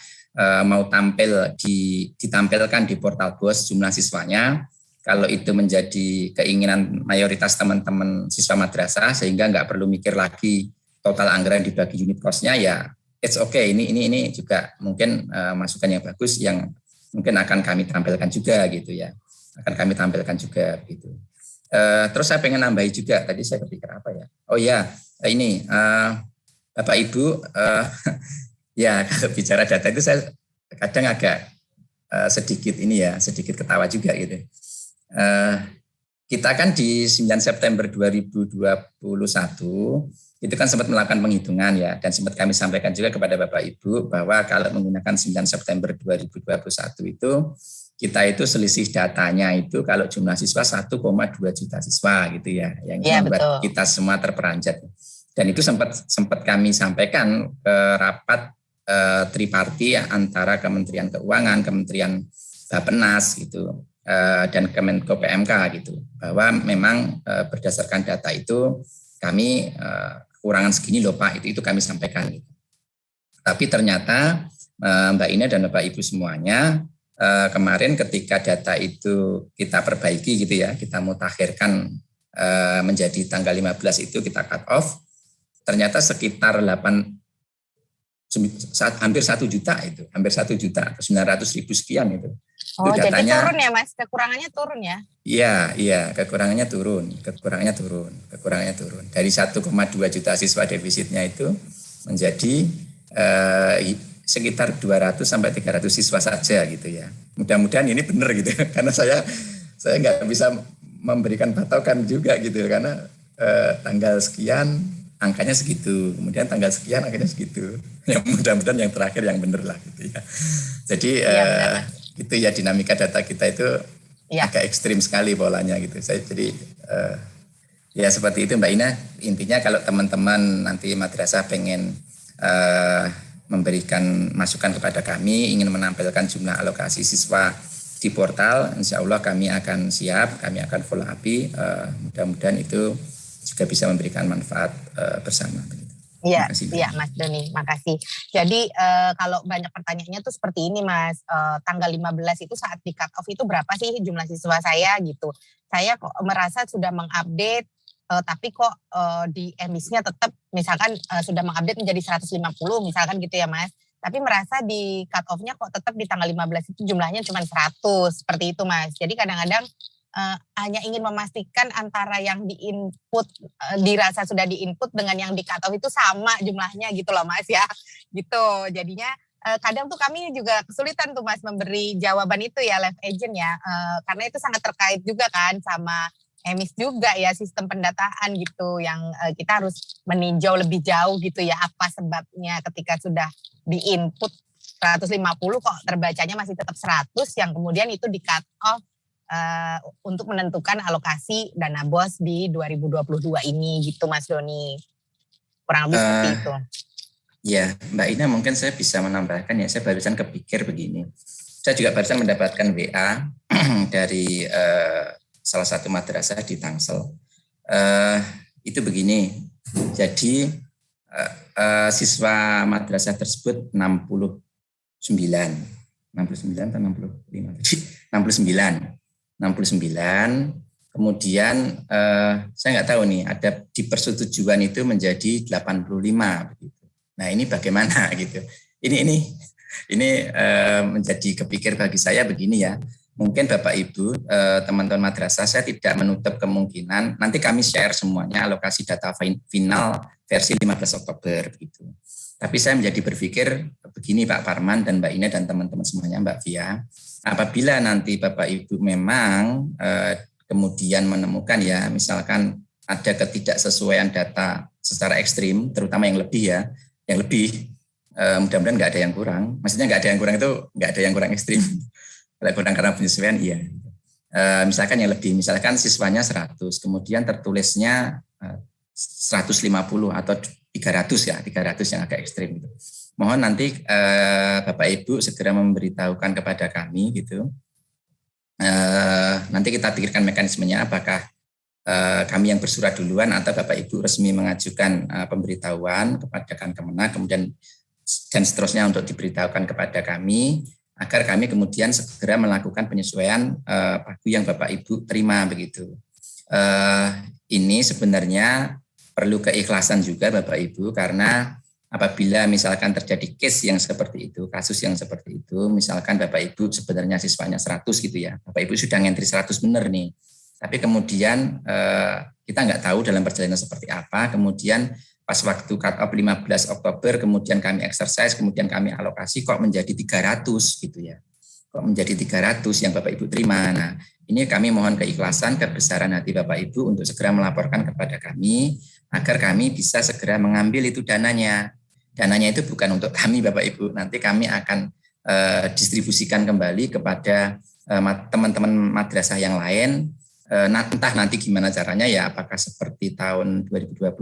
mau ditampilkan di portal BOS jumlah siswanya, kalau itu menjadi keinginan mayoritas teman-teman siswa madrasah sehingga nggak perlu mikir lagi total anggaran dibagi unit cost-nya, ya it's okay. Ini juga mungkin masukan yang bagus yang mungkin akan kami tampilkan juga gitu ya. Akan kami tampilkan juga gitu. Terus saya pengen nambahi juga, tadi saya berpikir apa ya? Oh ya, ini Bapak Ibu, ya kalau bicara data itu saya kadang agak sedikit ketawa juga gitu. Kita kan di 9 September 2021 itu kan sempat melakukan penghitungan ya, dan sempat kami sampaikan juga kepada Bapak Ibu bahwa kalau menggunakan 9 September 2021 itu kita itu selisih datanya itu kalau jumlah siswa 1,2 juta siswa gitu ya, yang membuat kita semua terperanjat. Dan itu sempat kami sampaikan ke rapat triparti antara Kementerian Keuangan, Kementerian Bappenas gitu, dan Kemenko PMK gitu, bahwa memang berdasarkan data itu kami kekurangan segini loh Pak, itu kami sampaikan gitu. Tapi ternyata Mbak Ina dan Bapak Ibu semuanya, kemarin ketika data itu kita perbaiki gitu ya, kita mutakhirkan menjadi tanggal 15 itu kita cut off, ternyata sekitar hampir 1 juta itu, hampir 1 juta, 900.000 sekian itu.
Oh, itu datanya, jadi turun ya Mas, kekurangannya turun ya?
Iya, kekurangannya turun. Dari 1,2 juta siswa defisitnya itu menjadi sekitar 200 sampai 300 siswa saja gitu ya. Mudah-mudahan ini benar gitu, karena saya nggak bisa memberikan patokan juga gitu, karena tanggal sekian angkanya segitu, kemudian tanggal sekian angkanya segitu. Ya mudah-mudahan yang terakhir yang benar lah gitu ya. Jadi itu ya dinamika data kita itu agak ekstrim sekali polanya gitu. Jadi ya seperti itu Mbak Ina. Intinya kalau teman-teman nanti madrasah pengen memberikan masukan kepada kami, ingin menampilkan jumlah alokasi siswa di portal, insya Allah kami akan siap, kami akan follow up. Mudah-mudahan itu juga bisa memberikan manfaat bersama.
Iya, Mas Doni, makasih. Jadi kalau banyak pertanyaannya tuh seperti ini Mas, tanggal 15 itu saat di cut off itu berapa sih jumlah siswa saya gitu. Saya kok merasa sudah mengupdate, tapi kok di emisnya tetap misalkan sudah mengupdate menjadi 150 misalkan gitu ya Mas. Tapi merasa di cut off-nya kok tetap di tanggal 15 itu jumlahnya cuma 100, seperti itu Mas. Jadi kadang-kadang hanya ingin memastikan antara yang di-input, dirasa sudah di-input dengan yang di cut off itu sama jumlahnya gitu loh Mas ya. Gitu, jadinya kadang tuh kami juga kesulitan tuh Mas memberi jawaban itu ya live agent ya. Karena itu sangat terkait juga kan sama emis juga ya, sistem pendataan gitu yang kita harus meninjau lebih jauh gitu ya, apa sebabnya ketika sudah di-input 150 kok terbacanya masih tetap 100 yang kemudian itu di cut off untuk menentukan alokasi dana BOS di 2022 ini gitu Mas Doni. Kurang lebih seperti itu.
Ya, Mbak Ina mungkin saya bisa menambahkan ya, saya barusan kepikir begini. Saya juga barusan mendapatkan WA dari salah satu madrasah di Tangsel. Itu begini, jadi siswa madrasah tersebut 69 atau 65? 69. Kemudian saya nggak tahu nih, ada di persetujuan itu menjadi 85 begitu. Nah ini bagaimana gitu? Ini menjadi kepikir bagi saya begini ya. Mungkin Bapak Ibu, teman-teman madrasah, saya tidak menutup kemungkinan nanti kami share semuanya alokasi data final versi 15 Oktober begitu. Tapi saya menjadi berpikir begini Pak Parman dan Mbak Ina dan teman-teman semuanya, Mbak Via, apabila nanti Bapak Ibu memang kemudian menemukan ya misalkan ada ketidaksesuaian data secara ekstrim, terutama yang lebih ya, yang lebih mudah-mudahan nggak ada yang kurang. Maksudnya nggak ada yang kurang itu nggak ada yang kurang ekstrim. Kalau kurang karena penyesuaian iya. Misalkan yang lebih, misalkan siswanya 100, kemudian tertulisnya 150 atau 300 ya, 300 yang agak ekstrim gitu. Mohon nanti Bapak Ibu segera memberitahukan kepada kami gitu. Nanti kita pikirkan mekanismenya apakah kami yang bersurat duluan atau Bapak Ibu resmi mengajukan pemberitahuan kepada Kemenag kemudian dan seterusnya untuk diberitahukan kepada kami agar kami kemudian segera melakukan penyesuaian pagu yang Bapak Ibu terima begitu. Ini sebenarnya perlu keikhlasan juga Bapak Ibu karena apabila misalkan terjadi case yang seperti itu, kasus yang seperti itu, misalkan Bapak Ibu sebenarnya siswanya 100 gitu ya, Bapak Ibu sudah ngentri 100 benar nih, tapi kemudian kita nggak tahu dalam perjalanan seperti apa, kemudian pas waktu cut off 15 Oktober, kemudian kami exercise, kemudian kami alokasi kok menjadi 300 gitu ya, kok menjadi 300 yang Bapak Ibu terima. Nah ini kami mohon keikhlasan, kebesaran hati Bapak Ibu untuk segera melaporkan kepada kami, agar kami bisa segera mengambil itu dananya. Dananya itu bukan untuk kami Bapak Ibu, nanti kami akan distribusikan kembali kepada teman-teman madrasah yang lain, entah nanti gimana caranya ya, apakah seperti tahun 2021,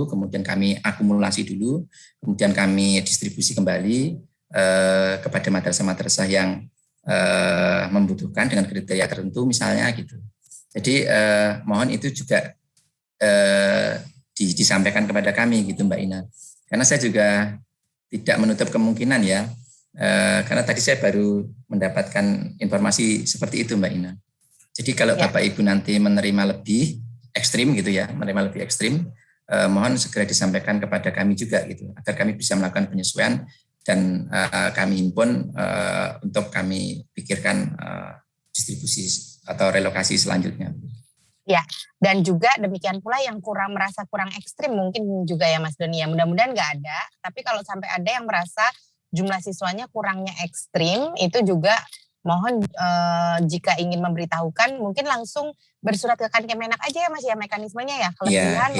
kemudian kami akumulasi dulu, kemudian kami distribusi kembali kepada madrasah-madrasah yang membutuhkan dengan kriteria tertentu misalnya gitu. Jadi mohon itu juga disampaikan kepada kami gitu Mbak Ina. Karena saya juga tidak menutup kemungkinan ya, karena tadi saya baru mendapatkan informasi seperti itu Mbak Ina. Jadi kalau ya. Bapak Ibu nanti menerima lebih ekstrim gitu ya, menerima lebih ekstrim, mohon segera disampaikan kepada kami juga gitu, agar kami bisa melakukan penyesuaian dan kami himpun untuk kami pikirkan distribusi atau relokasi selanjutnya.
Ya, dan juga demikian pula yang merasa kurang ekstrim mungkin juga ya Mas Doni ya. Mudah-mudahan nggak ada, tapi kalau sampai ada yang merasa jumlah siswanya kurangnya ekstrim, itu juga mohon jika ingin memberitahukan mungkin langsung bersurat ke Kemenag aja ya Mas ya, mekanismenya ya, kelebihan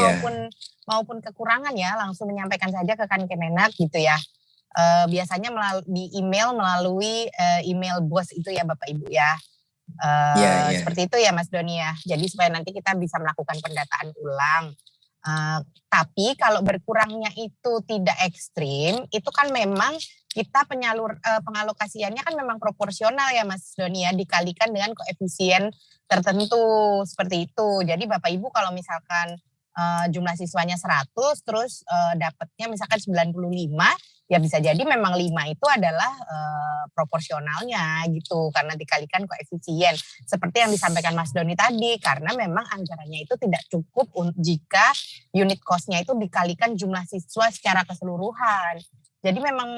maupun kekurangan ya, langsung menyampaikan saja ke Kemenag gitu ya. Biasanya di email melalui email BOS itu ya Bapak Ibu ya. Seperti itu ya Mas Doni ya. Jadi supaya nanti kita bisa melakukan pendataan ulang. Tapi kalau berkurangnya itu tidak ekstrim, itu kan memang kita pengalokasiannya kan memang proporsional ya Mas Doni ya, dikalikan dengan koefisien tertentu seperti itu. Jadi Bapak Ibu kalau misalkan jumlah siswanya 100 terus dapatnya misalkan 95, ya bisa jadi memang 5 itu adalah proporsionalnya gitu karena dikalikan koefisien seperti yang disampaikan Mas Doni tadi, karena memang anggarannya itu tidak cukup jika unit cost-nya itu dikalikan jumlah siswa secara keseluruhan. Jadi memang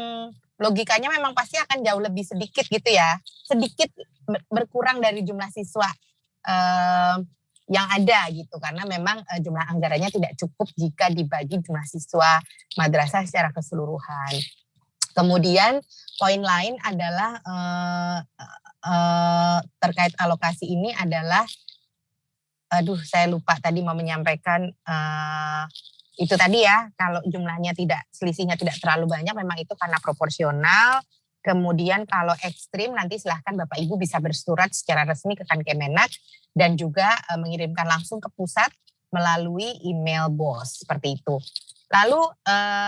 logikanya memang pasti akan jauh lebih sedikit gitu ya, sedikit berkurang dari jumlah siswa yang ada gitu, karena memang jumlah anggarannya tidak cukup jika dibagi jumlah siswa madrasah secara keseluruhan. Kemudian poin lain adalah terkait alokasi ini adalah, saya lupa tadi mau menyampaikan itu tadi ya, kalau jumlahnya selisihnya tidak terlalu banyak, memang itu karena proporsional. Kemudian kalau ekstrim nanti silahkan Bapak Ibu bisa bersurat secara resmi ke Kemenak dan juga mengirimkan langsung ke pusat melalui email BOS seperti itu. Lalu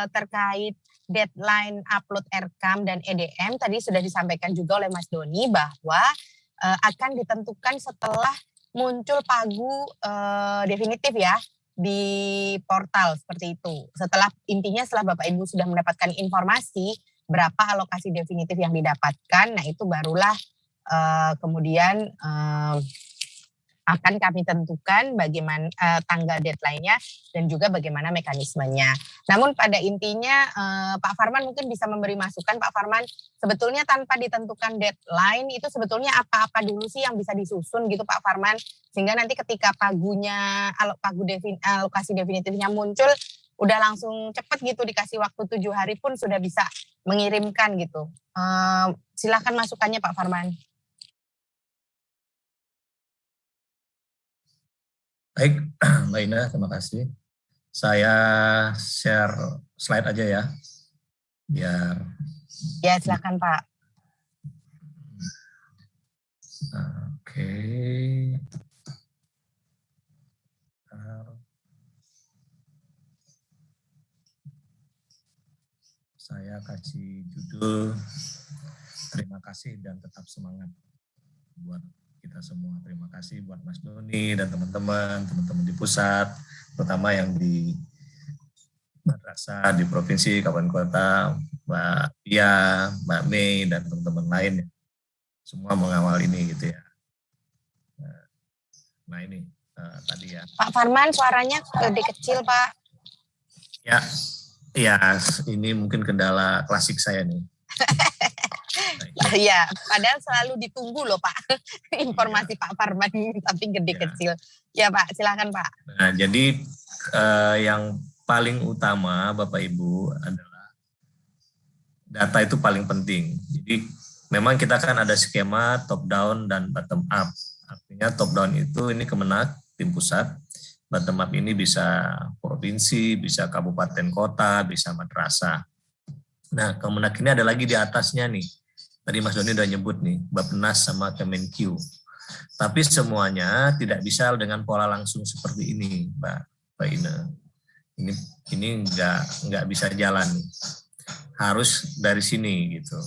terkait deadline upload RKAM dan EDM tadi sudah disampaikan juga oleh Mas Doni bahwa akan ditentukan setelah muncul pagu definitif ya di portal seperti itu. Setelah Bapak Ibu sudah mendapatkan informasi berapa alokasi definitif yang didapatkan, nah itu barulah kemudian akan kami tentukan bagaimana tanggal deadline-nya dan juga bagaimana mekanismenya. Namun pada intinya Pak Farman mungkin bisa memberi masukan. Pak Farman, sebetulnya tanpa ditentukan deadline itu sebetulnya apa-apa dulu sih yang bisa disusun gitu Pak Farman, sehingga nanti ketika alokasi definitifnya muncul udah langsung cepet gitu, dikasih waktu 7 hari pun sudah bisa mengirimkan gitu. Silakan masukannya Pak Farman.
Baik, Mbak Ina, terima kasih. Saya share slide aja ya, biar.
Ya, silakan Pak.
Oke. Saya kasih judul terima kasih dan tetap semangat buat kita semua. Terima kasih buat Mas Doni dan teman-teman di pusat, terutama yang di madrasah, di provinsi, kabupaten kota, Mbak Pia, Mbak Mei, dan teman-teman lain. Semua mengawal ini gitu ya. Nah ini tadi ya.
Pak Farman, suaranya gede kecil Pak.
Ya, ini mungkin kendala klasik saya nih.
Iya, padahal selalu ditunggu loh Pak, informasi Pak Farman tapi gede kecil. Ya Pak, silakan Pak.
Nah, jadi yang paling utama Bapak Ibu adalah data itu paling penting. Jadi memang kita kan ada skema top down dan bottom up. Artinya top down itu ini Kemenak, tim pusat. Bottom up ini bisa provinsi, bisa kabupaten kota, bisa madrasah. Nah, Kemenak ini ada lagi di atasnya nih. Tadi Mas Doni udah nyebut nih, Bappenas sama Kemenkyu. Tapi semuanya tidak bisa dengan pola langsung seperti ini, Mbak Ina. Ini nggak bisa jalan. Harus dari sini gitu.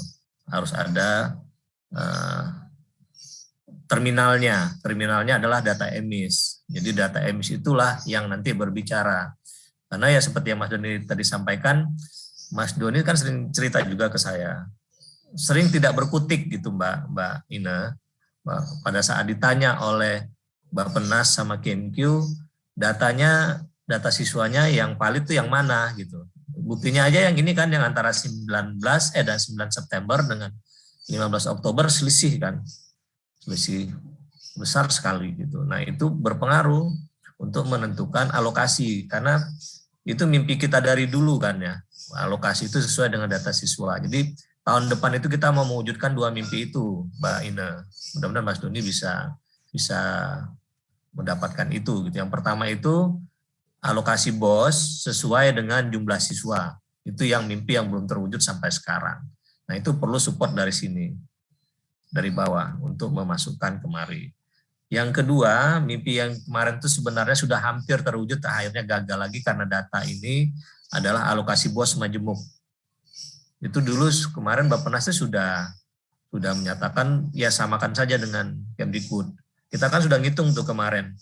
Harus ada terminalnya. Terminalnya adalah data emis. Jadi data emis itulah yang nanti berbicara. Karena ya seperti yang Mas Doni tadi sampaikan, Mas Doni kan sering cerita juga ke saya. Sering tidak berkutik gitu Mbak Ina. Pada saat ditanya oleh Bappenas sama Kemenkyu, data siswanya yang valid itu yang mana gitu. Buktinya aja yang ini kan yang antara 9 September dengan 15 Oktober selisih kan. Selisih besar sekali gitu. Nah, itu berpengaruh untuk menentukan alokasi karena itu mimpi kita dari dulu kan ya. Alokasi itu sesuai dengan data siswa. Jadi tahun depan itu kita mau mewujudkan 2 mimpi itu, Mbak Ina. Mudah-mudahan Mas Doni bisa mendapatkan itu gitu. Yang pertama itu alokasi BOS sesuai dengan jumlah siswa. Itu yang mimpi yang belum terwujud sampai sekarang. Nah, itu perlu support dari sini. Dari bawah untuk memasukkan kemari. Yang kedua, mimpi yang kemarin itu sebenarnya sudah hampir terwujud, akhirnya gagal lagi karena data ini adalah alokasi BOS majemuk. Itu dulu kemarin Bappenas sudah menyatakan ya samakan saja dengan Kemdikbud. Kita kan sudah ngitung tuh kemarin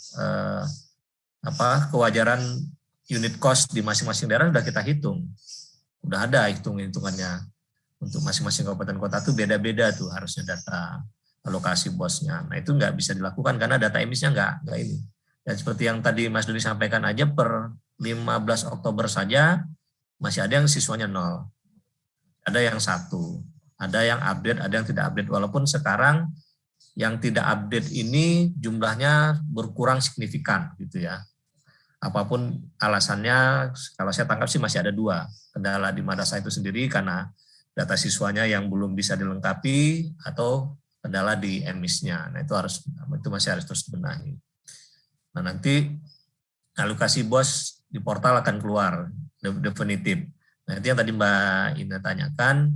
kewajaran unit cost di masing-masing daerah sudah kita hitung. Udah ada hitung-hitungannya. Untuk masing-masing kabupaten kota itu beda-beda tuh harusnya data alokasi BOS-nya. Nah itu nggak bisa dilakukan karena data emisnya nggak ini. Dan seperti yang tadi Mas Doni sampaikan aja per 15 Oktober saja masih ada yang siswanya 0. Ada yang 1. Ada yang update, ada yang tidak update. Walaupun sekarang yang tidak update ini jumlahnya berkurang signifikan gitu ya. Apapun alasannya, kalau saya tangkap sih masih ada 2. Kendala di madrasah itu sendiri karena data siswanya yang belum bisa dilengkapi atau kendala di emisnya. Nah, itu masih harus terus dibenahi. Nah, nanti alokasi BOS di portal akan keluar definitif. Nah, itu yang tadi Mbak Ina tanyakan,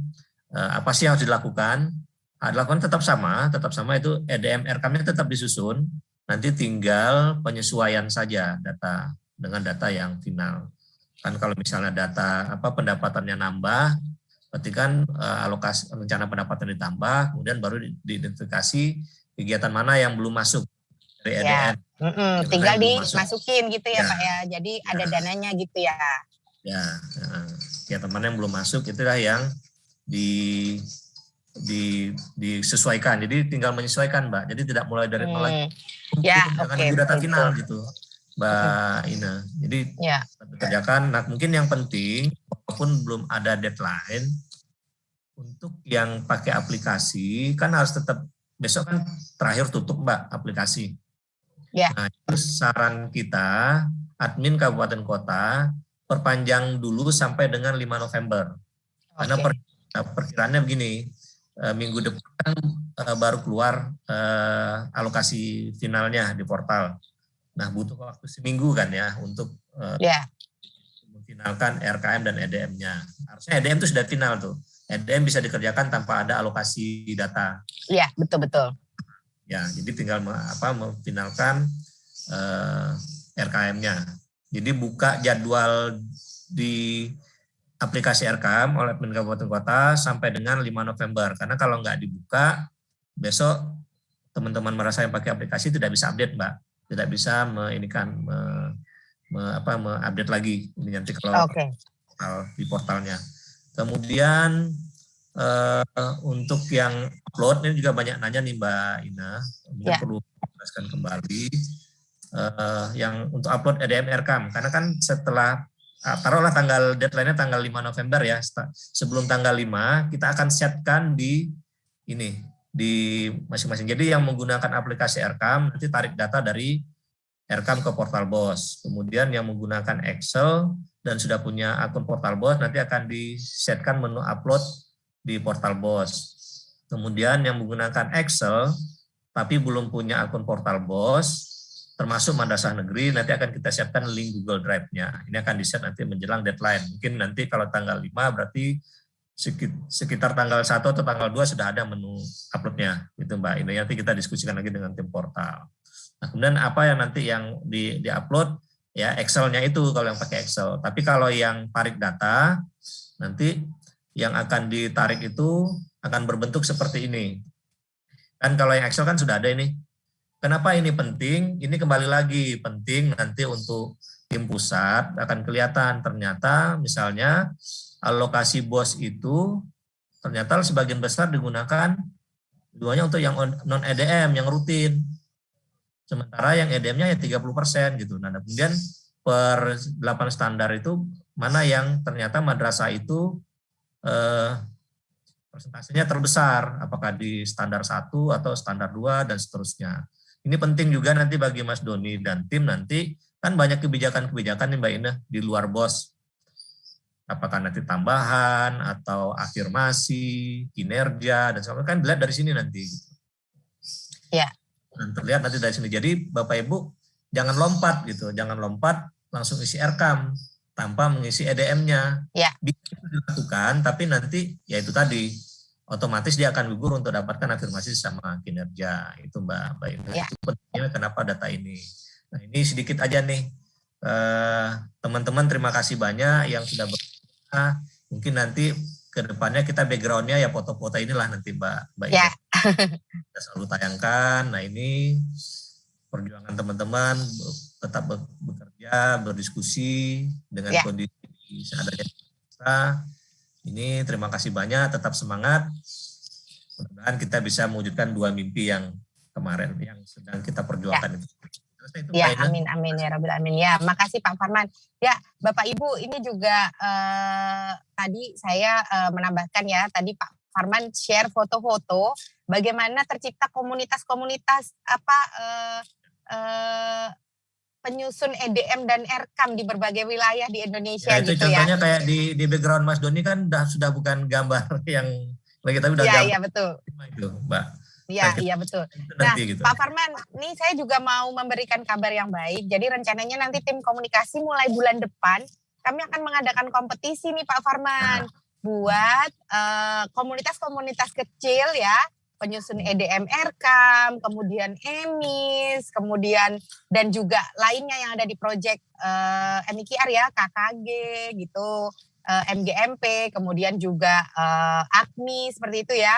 Apa sih yang harus dilakukan? Dilakukan tetap sama itu EDM RKM-nya tetap disusun, nanti tinggal penyesuaian saja data dengan data yang final. Kan kalau misalnya data pendapatannya nambah, berarti kan alokasi rencana pendapatan ditambah, kemudian baru diidentifikasi kegiatan mana yang belum masuk dari EDN.
Tinggal dimasukin gitu ya Pak ya, jadi ada dananya gitu ya.
Ya, kegiatan mana yang belum masuk itulah yang disesuaikan. Jadi tinggal menyesuaikan Mbak. Jadi tidak mulai dari nol lagi. Data final gitu, Mbak Ina. Jadi kerjakan. Nah mungkin yang penting, walaupun belum ada deadline, untuk yang pakai aplikasi kan harus tetap besok kan terakhir tutup Mbak aplikasi. Nah itu saran kita, admin kabupaten kota perpanjang dulu sampai dengan 5 November. Karena perkiraannya begini, minggu depan baru keluar alokasi finalnya di portal. Nah butuh waktu seminggu kan ya untuk memfinalkan RKM dan EDM-nya. Harusnya EDM itu sudah final tuh. EDM bisa dikerjakan tanpa ada alokasi data.
Iya, betul-betul.
Ya, jadi tinggal memfinalkan RKM-nya. Jadi buka jadwal di aplikasi RKM oleh admin kabupaten kota sampai dengan 5 November. Karena kalau nggak dibuka, besok teman-teman merasa yang pakai aplikasi tidak bisa update, Mbak. Tidak bisa update lagi. Ini nanti kalau di portalnya. Kemudian untuk yang upload, ini juga banyak nanya nih Mbak Ina. Mungkin perlu jelaskan kembali. Yang untuk upload EDM RKM. Karena kan setelah taruhlah deadline-nya tanggal 5 November ya. Sebelum tanggal 5 kita akan setkan di masing-masing. Jadi yang menggunakan aplikasi RKM nanti tarik data dari RKM ke portal BOS. Kemudian yang menggunakan Excel dan sudah punya akun portal BOS nanti akan disetkan menu upload di portal BOS. Kemudian yang menggunakan Excel tapi belum punya akun portal BOS termasuk Madrasah Negeri, nanti akan kita siapkan link Google Drive-nya. Ini akan di-set nanti menjelang deadline. Mungkin nanti kalau tanggal 5 berarti sekitar tanggal 1 atau tanggal 2 sudah ada menu upload-nya. Itu Mbak. Ini nanti kita diskusikan lagi dengan tim portal. Nah, kemudian apa yang nanti yang di-upload, ya Excel-nya itu kalau yang pakai Excel. Tapi kalau yang tarik data, nanti yang akan ditarik itu akan berbentuk seperti ini. Kan kalau yang Excel kan sudah ada ini. Kenapa ini penting? Ini kembali lagi penting nanti untuk tim pusat akan kelihatan ternyata misalnya alokasi BOS itu ternyata sebagian besar digunakan duanya untuk yang non EDM yang rutin. Sementara yang EDM-nya ya 30% gitu. Nah, kemudian per 8 standar itu mana yang ternyata madrasah itu persentasenya terbesar, apakah di standar 1 atau standar 2 dan seterusnya. Ini penting juga nanti bagi Mas Doni dan tim nanti, kan banyak kebijakan-kebijakan nih Mbak Ina di luar BOS. Apakah nanti tambahan atau afirmasi, kinerja, dan sebagainya, kan dilihat dari sini nanti.
Ya.
Dan terlihat nanti dari sini. Jadi Bapak Ibu jangan lompat gitu, jangan lompat langsung isi RKM tanpa mengisi EDM-nya.
Ya.
Bisa dilakukan, tapi nanti ya itu tadi. Otomatis dia akan gugur untuk dapatkan afirmasi sama kinerja. Itu Mbak Ina. Itu pentingnya kenapa data ini. Nah ini sedikit aja nih. Teman-teman terima kasih banyak yang sudah bekerja. Mungkin nanti ke depannya kita background-nya ya foto-foto inilah nanti Mbak Ina. Kita selalu tayangkan. Nah ini perjuangan teman-teman tetap bekerja, berdiskusi dengan kondisi seadanya kita. Ini terima kasih banyak, tetap semangat. Mudah-mudahan kita bisa mewujudkan 2 mimpi yang kemarin yang sedang kita perjuangkan itu.
Ya, amin ya Rabbil Alamin. Ya, makasih Pak Farman. Ya, Bapak Ibu, ini juga tadi saya menambahkan ya, tadi Pak Farman share foto-foto bagaimana tercipta komunitas-komunitas penyusun EDM dan RKM di berbagai wilayah di Indonesia
ya, itu
gitu
contohnya kayak di background Mas Doni kan sudah bukan gambar yang lagi tapi udah
gambar.
Iya
betul.
Itu, Mbak.
Iya betul. Nah,
gitu.
Pak Farman, nih saya juga mau memberikan kabar yang baik. Jadi rencananya nanti tim komunikasi mulai bulan depan kami akan mengadakan kompetisi nih Pak Farman. buat komunitas-komunitas kecil ya, penyusun EDM Erkam, kemudian EMIS, kemudian dan juga lainnya yang ada di proyek MIKR ya, KKG gitu, MGMP, kemudian juga AKMI seperti itu ya,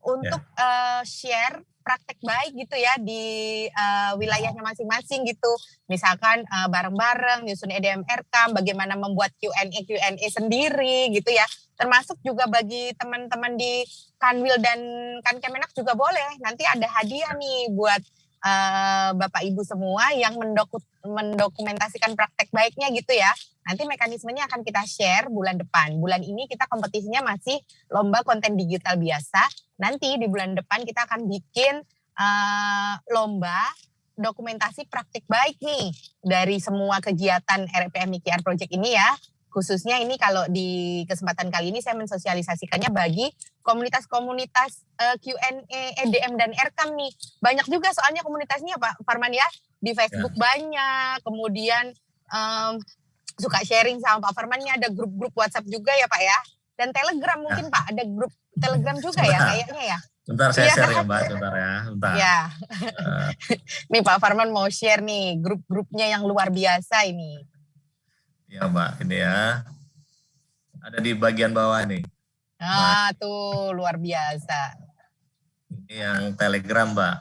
untuk share praktek baik gitu ya di wilayahnya masing-masing gitu. Misalkan bareng-bareng nyusun EDM Erkam, bagaimana membuat Q&A sendiri gitu ya. Termasuk juga bagi teman-teman di Kanwil dan Kankemenak juga boleh. Nanti ada hadiah nih buat Bapak Ibu semua yang mendokumentasikan praktek baiknya gitu ya. Nanti mekanismenya akan kita share bulan depan. Bulan ini kita kompetisinya masih lomba konten digital biasa. Nanti di bulan depan kita akan bikin lomba dokumentasi praktik baik nih dari semua kegiatan RPM IKR Project ini ya. Khususnya ini kalau di kesempatan kali ini saya mensosialisasikannya bagi komunitas-komunitas Q&A, EDM dan Erkam nih. Banyak juga soalnya komunitasnya Pak Farman ya. Di Facebook banyak, kemudian suka sharing sama Pak Farman, ada grup-grup WhatsApp juga ya Pak ya. Dan Telegram mungkin Pak, ada grup Telegram juga ya kayaknya ya.
Bentar saya share ya Mbak, bentar ya. Bentar.
Ya. Nih Pak Farman mau share nih grup-grupnya yang luar biasa ini.
Ya Mbak, ini ya. Ada di bagian bawah nih.
Tuh luar biasa.
Ini yang Telegram Mbak.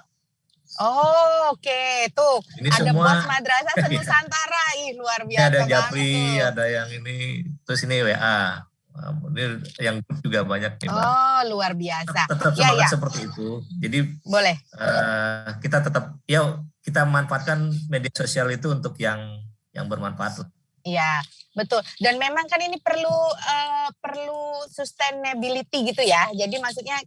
Oh oke. Tuh
ini
ada
semua,
Bos Madrasah Senusantara. Ih luar biasa.
Ini ada Japri, ada yang ini. Terus ini WA. Ini yang juga banyak nih Mbak.
Oh luar biasa.
Tetap semangat seperti itu. Jadi
boleh.
Kita tetap, kita manfaatkan media sosial itu untuk yang bermanfaat.
Iya, betul. Dan memang kan ini perlu sustainability gitu ya. Jadi maksudnya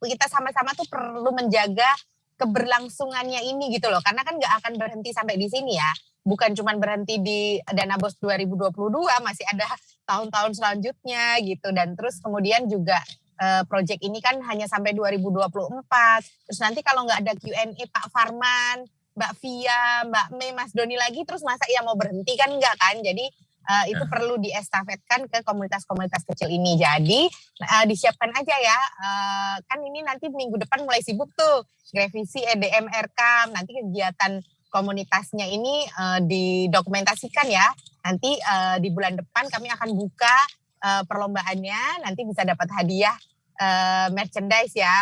kita sama-sama tuh perlu menjaga keberlangsungannya ini gitu loh. Karena kan nggak akan berhenti sampai di sini ya. Bukan cuma berhenti di Dana Bos 2022, masih ada tahun-tahun selanjutnya gitu. Dan terus kemudian juga proyek ini kan hanya sampai 2024. Terus nanti kalau nggak ada Q&A Pak Farman, Mbak Via, Mbak Mei, Mas Doni lagi, terus masa ia mau berhenti kan enggak kan? Jadi itu perlu diestafetkan ke komunitas-komunitas kecil ini. Jadi disiapkan aja ya. Kan ini nanti minggu depan mulai sibuk tuh. Revisi EDM Erkam, nanti kegiatan komunitasnya ini didokumentasikan ya. Nanti di bulan depan kami akan buka perlombaannya, nanti bisa dapat hadiah merchandise ya,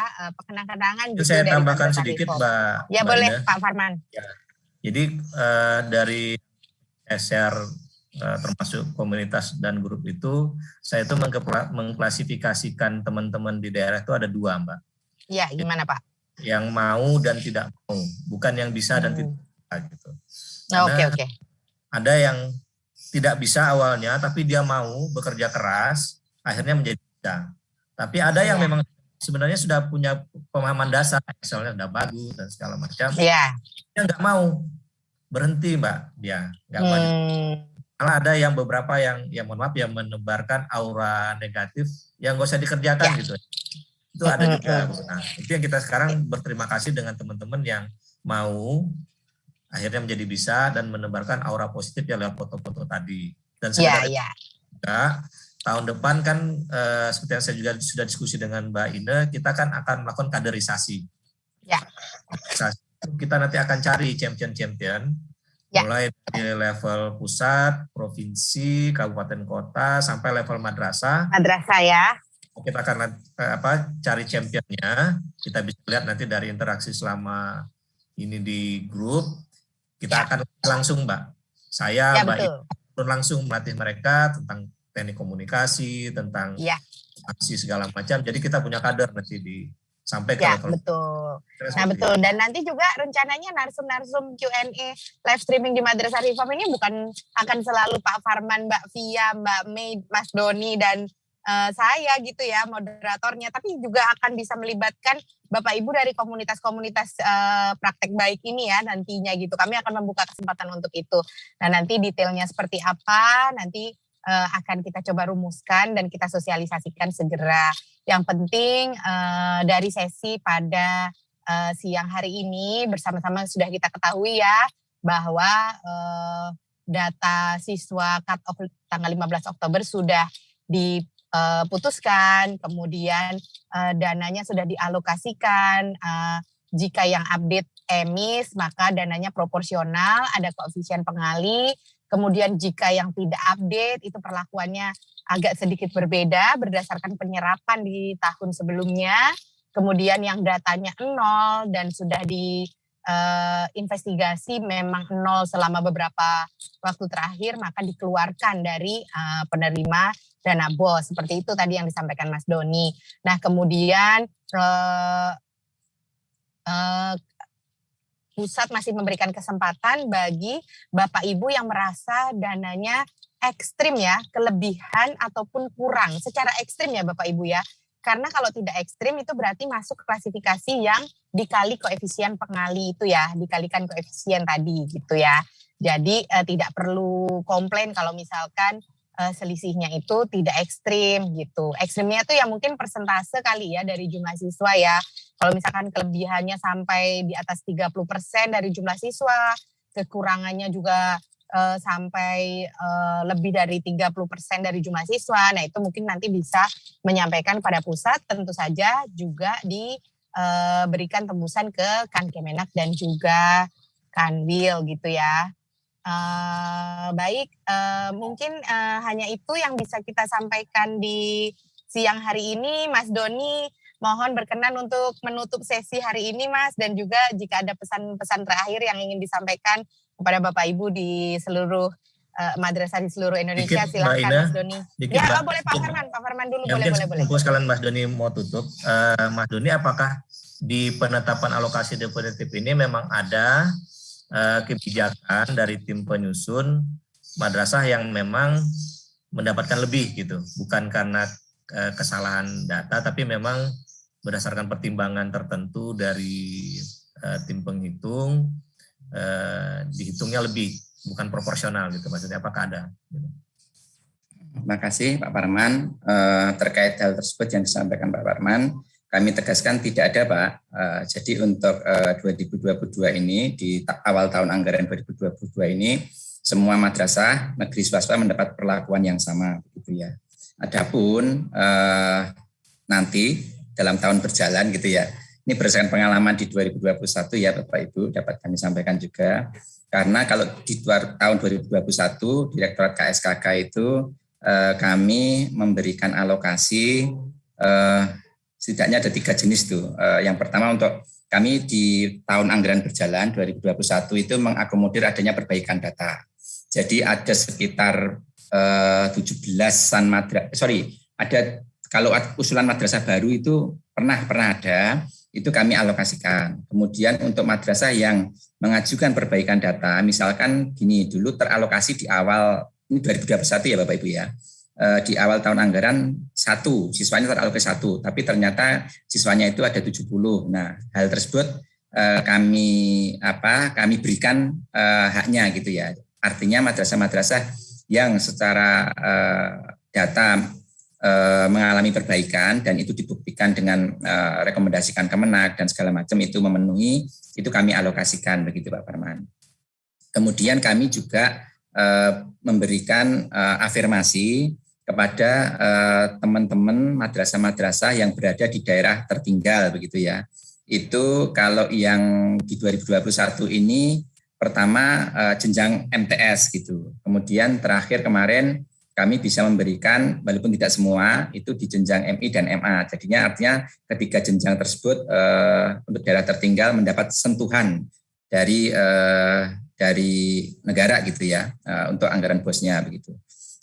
kenang-kenangan gitu.
Saya tambahkan sedikit Mbak.
Ya boleh Pak Farman.
Ya. Jadi dari share termasuk komunitas dan grup itu, saya itu mengklasifikasikan teman-teman di daerah itu ada 2 Mbak.
Ya gimana Pak?
Yang mau dan tidak mau, bukan yang bisa dan tidak bisa gitu.
Oke.
Ada yang tidak bisa awalnya, tapi dia mau bekerja keras, akhirnya menjadi bisa. Tapi ada yang memang sebenarnya sudah punya pemahaman dasar, misalnya sudah bagus dan segala macam. Iya. Dia nggak mau berhenti Mbak, dia nggak mau. Malah ada yang beberapa yang mohon maaf yang menebarkan aura negatif yang nggak usah dikerjakan gitu. Itu ada juga. Nah, itu yang kita sekarang berterima kasih dengan teman-teman yang mau akhirnya menjadi bisa dan menebarkan aura positif ya lewat foto-foto tadi. Dan sebenarnya juga tahun depan kan seperti yang saya juga sudah diskusi dengan Mbak Ine, kita kan akan melakukan kaderisasi. Ya. Kita nanti akan cari champion-champion, mulai dari level pusat, provinsi, kabupaten kota, sampai level madrasah. Madrasah ya. Kita akan cari championnya. Kita bisa lihat nanti dari interaksi selama ini di grup. Kita akan langsung Mbak. Saya Mbak Ine langsung melatih mereka tentang teknik komunikasi, tentang aksi segala macam. Jadi kita punya kader nanti sampai ke level. Betul. Nah betul. Dan nanti juga rencananya narsum-narsum Q&A live streaming di Madrasah Reform ini bukan akan selalu Pak Farman, Mbak Via, Mbak Mei, Mas Doni dan saya gitu ya moderatornya, tapi juga akan bisa melibatkan Bapak Ibu dari komunitas-komunitas praktek baik ini ya nantinya gitu. Kami akan membuka kesempatan untuk itu. Nah nanti detailnya seperti apa nanti akan kita coba rumuskan dan kita sosialisasikan segera. Yang penting dari sesi pada siang hari ini bersama-sama sudah kita ketahui ya bahwa data siswa cut off tanggal 15 Oktober sudah
putuskan, kemudian dananya sudah dialokasikan. Jika yang update emis, maka dananya proporsional, ada koefisien pengali. Kemudian jika yang tidak update, itu perlakuannya agak sedikit berbeda berdasarkan penyerapan di tahun sebelumnya. Kemudian yang datanya 0 dan sudah investigasi memang 0 selama beberapa waktu terakhir, maka dikeluarkan dari penerima dana BOS. Seperti itu tadi yang disampaikan Mas Doni. Nah, kemudian pusat masih memberikan kesempatan bagi Bapak Ibu yang merasa dananya ekstrim ya, kelebihan ataupun kurang. Secara ekstrim ya Bapak Ibu ya. Karena kalau tidak ekstrim itu berarti masuk klasifikasi yang dikali koefisien pengali itu ya, dikalikan koefisien tadi gitu ya. Jadi tidak perlu komplain kalau misalkan selisihnya itu tidak ekstrim gitu. Ekstrimnya itu ya mungkin persentase kali ya dari jumlah siswa ya. Kalau misalkan kelebihannya sampai di atas 30% dari jumlah siswa, kekurangannya juga sampai lebih dari 30% dari jumlah siswa. Nah, itu mungkin nanti bisa menyampaikan pada pusat, tentu saja juga diberikan tembusan ke Kankemenak dan juga Kanwil gitu ya. Baik, mungkin hanya itu yang bisa kita sampaikan di siang hari ini. Mas Doni, mohon berkenan untuk menutup sesi hari ini, Mas, dan juga jika ada pesan-pesan terakhir yang ingin disampaikan kepada Bapak Ibu di seluruh madrasah di seluruh Indonesia, silakan Mas Doni. Ya, boleh Pak Farman dulu, boleh.
Sekalian Mas Doni mau tutup, Mas Doni, apakah di penetapan alokasi definitif ini memang ada kebijakan dari tim penyusun madrasah yang memang mendapatkan lebih gitu, bukan karena kesalahan data, tapi memang berdasarkan pertimbangan tertentu dari tim penghitung dihitungnya lebih, bukan proporsional gitu, maksudnya apakah ada?
Terima kasih Pak Parman. Terkait hal tersebut yang disampaikan Pak Parman, kami tegaskan tidak ada Pak. Jadi untuk 2022 ini, di awal tahun anggaran 2022 ini, semua madrasah negeri swasta mendapat perlakuan yang sama, begitu ya. Adapun nanti dalam tahun berjalan gitu ya, ini berdasarkan pengalaman di 2021 ya Bapak Ibu, dapat kami sampaikan juga. Karena kalau di tahun 2021 Direktorat KSKK itu kami memberikan alokasi setidaknya ada 3 jenis tuh. Yang pertama untuk kami di tahun anggaran berjalan 2021 itu mengakomodir adanya perbaikan data. Jadi ada sekitar 17-an ada kalau usulan madrasah baru itu pernah ada, itu kami alokasikan. Kemudian untuk madrasah yang mengajukan perbaikan data, misalkan gini, dulu teralokasi di awal, ini 2021 ya Bapak Ibu ya, di awal tahun anggaran 1, siswanya teralokasi 1, tapi ternyata siswanya itu ada 70. Nah, hal tersebut kami berikan haknya gitu ya. Artinya madrasah-madrasah yang secara data mengalami perbaikan dan itu dibuktikan dengan rekomendasikan Kemenak dan segala macam itu memenuhi, itu kami alokasikan begitu Pak Parman. Kemudian kami juga memberikan afirmasi kepada teman-teman madrasah-madrasah yang berada di daerah tertinggal begitu ya. Itu kalau yang di 2021 ini pertama jenjang MTS gitu. Kemudian terakhir kemarin kami bisa memberikan, walaupun tidak semua, itu di jenjang MI dan MA. Jadinya artinya ketiga jenjang tersebut untuk daerah tertinggal mendapat sentuhan dari negara gitu ya, untuk anggaran BOS-nya begitu.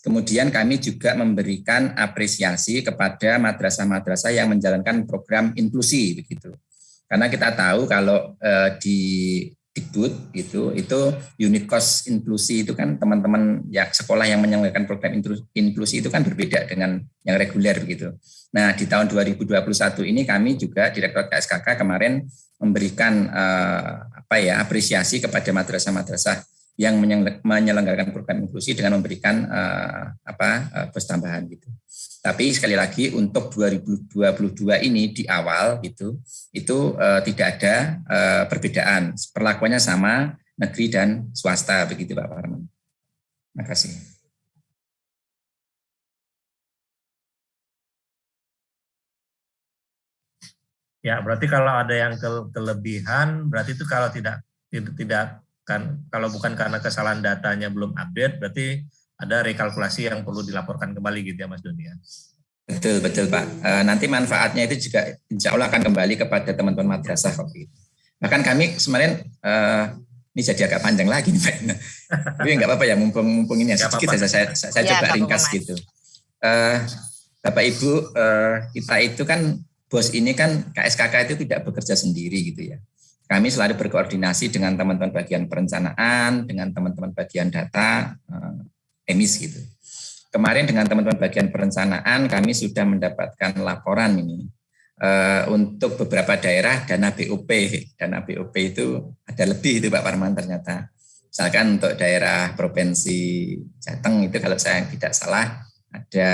Kemudian kami juga memberikan apresiasi kepada madrasah-madrasah yang menjalankan program inklusi begitu. Karena kita tahu kalau di Dikbud itu unit cost inklusi itu kan teman-teman ya sekolah yang menyelenggarakan program inklusi itu kan berbeda dengan yang reguler begitu. Nah, di tahun 2021 ini kami juga Direktorat KSKK kemarin memberikan apresiasi kepada madrasah-madrasah yang menyelenggarakan program inklusi dengan memberikan BOS tambahan gitu. Tapi sekali lagi untuk 2022 ini di awal gitu, itu tidak ada perbedaan. Perlakuannya sama negeri dan swasta begitu Pak Parman. Terima kasih.
Ya, berarti kalau ada yang kelebihan, berarti itu kalau tidak kan, kalau bukan karena kesalahan datanya belum update, berarti ada rekalkulasi yang perlu dilaporkan kembali gitu ya Mas Doni ya.
Betul Pak. Nanti manfaatnya itu juga insya Allah akan kembali kepada teman-teman madrasah. Bahkan kami kemarin ini jadi agak panjang lagi nih Pak. Tapi nggak apa-apa ya, mumpung ini ya sedikit saya coba ringkas gitu. Bapak Ibu, kita itu kan BOS ini kan KSKK itu tidak bekerja sendiri gitu ya. Kami selalu berkoordinasi dengan teman-teman bagian perencanaan, dengan teman-teman bagian data, emis gitu. Kemarin dengan teman-teman bagian perencanaan kami sudah mendapatkan laporan ini untuk beberapa daerah dana BOP. Dana BOP itu ada lebih itu Pak Parman ternyata. Misalkan untuk daerah Provinsi Jateng itu kalau saya tidak salah ada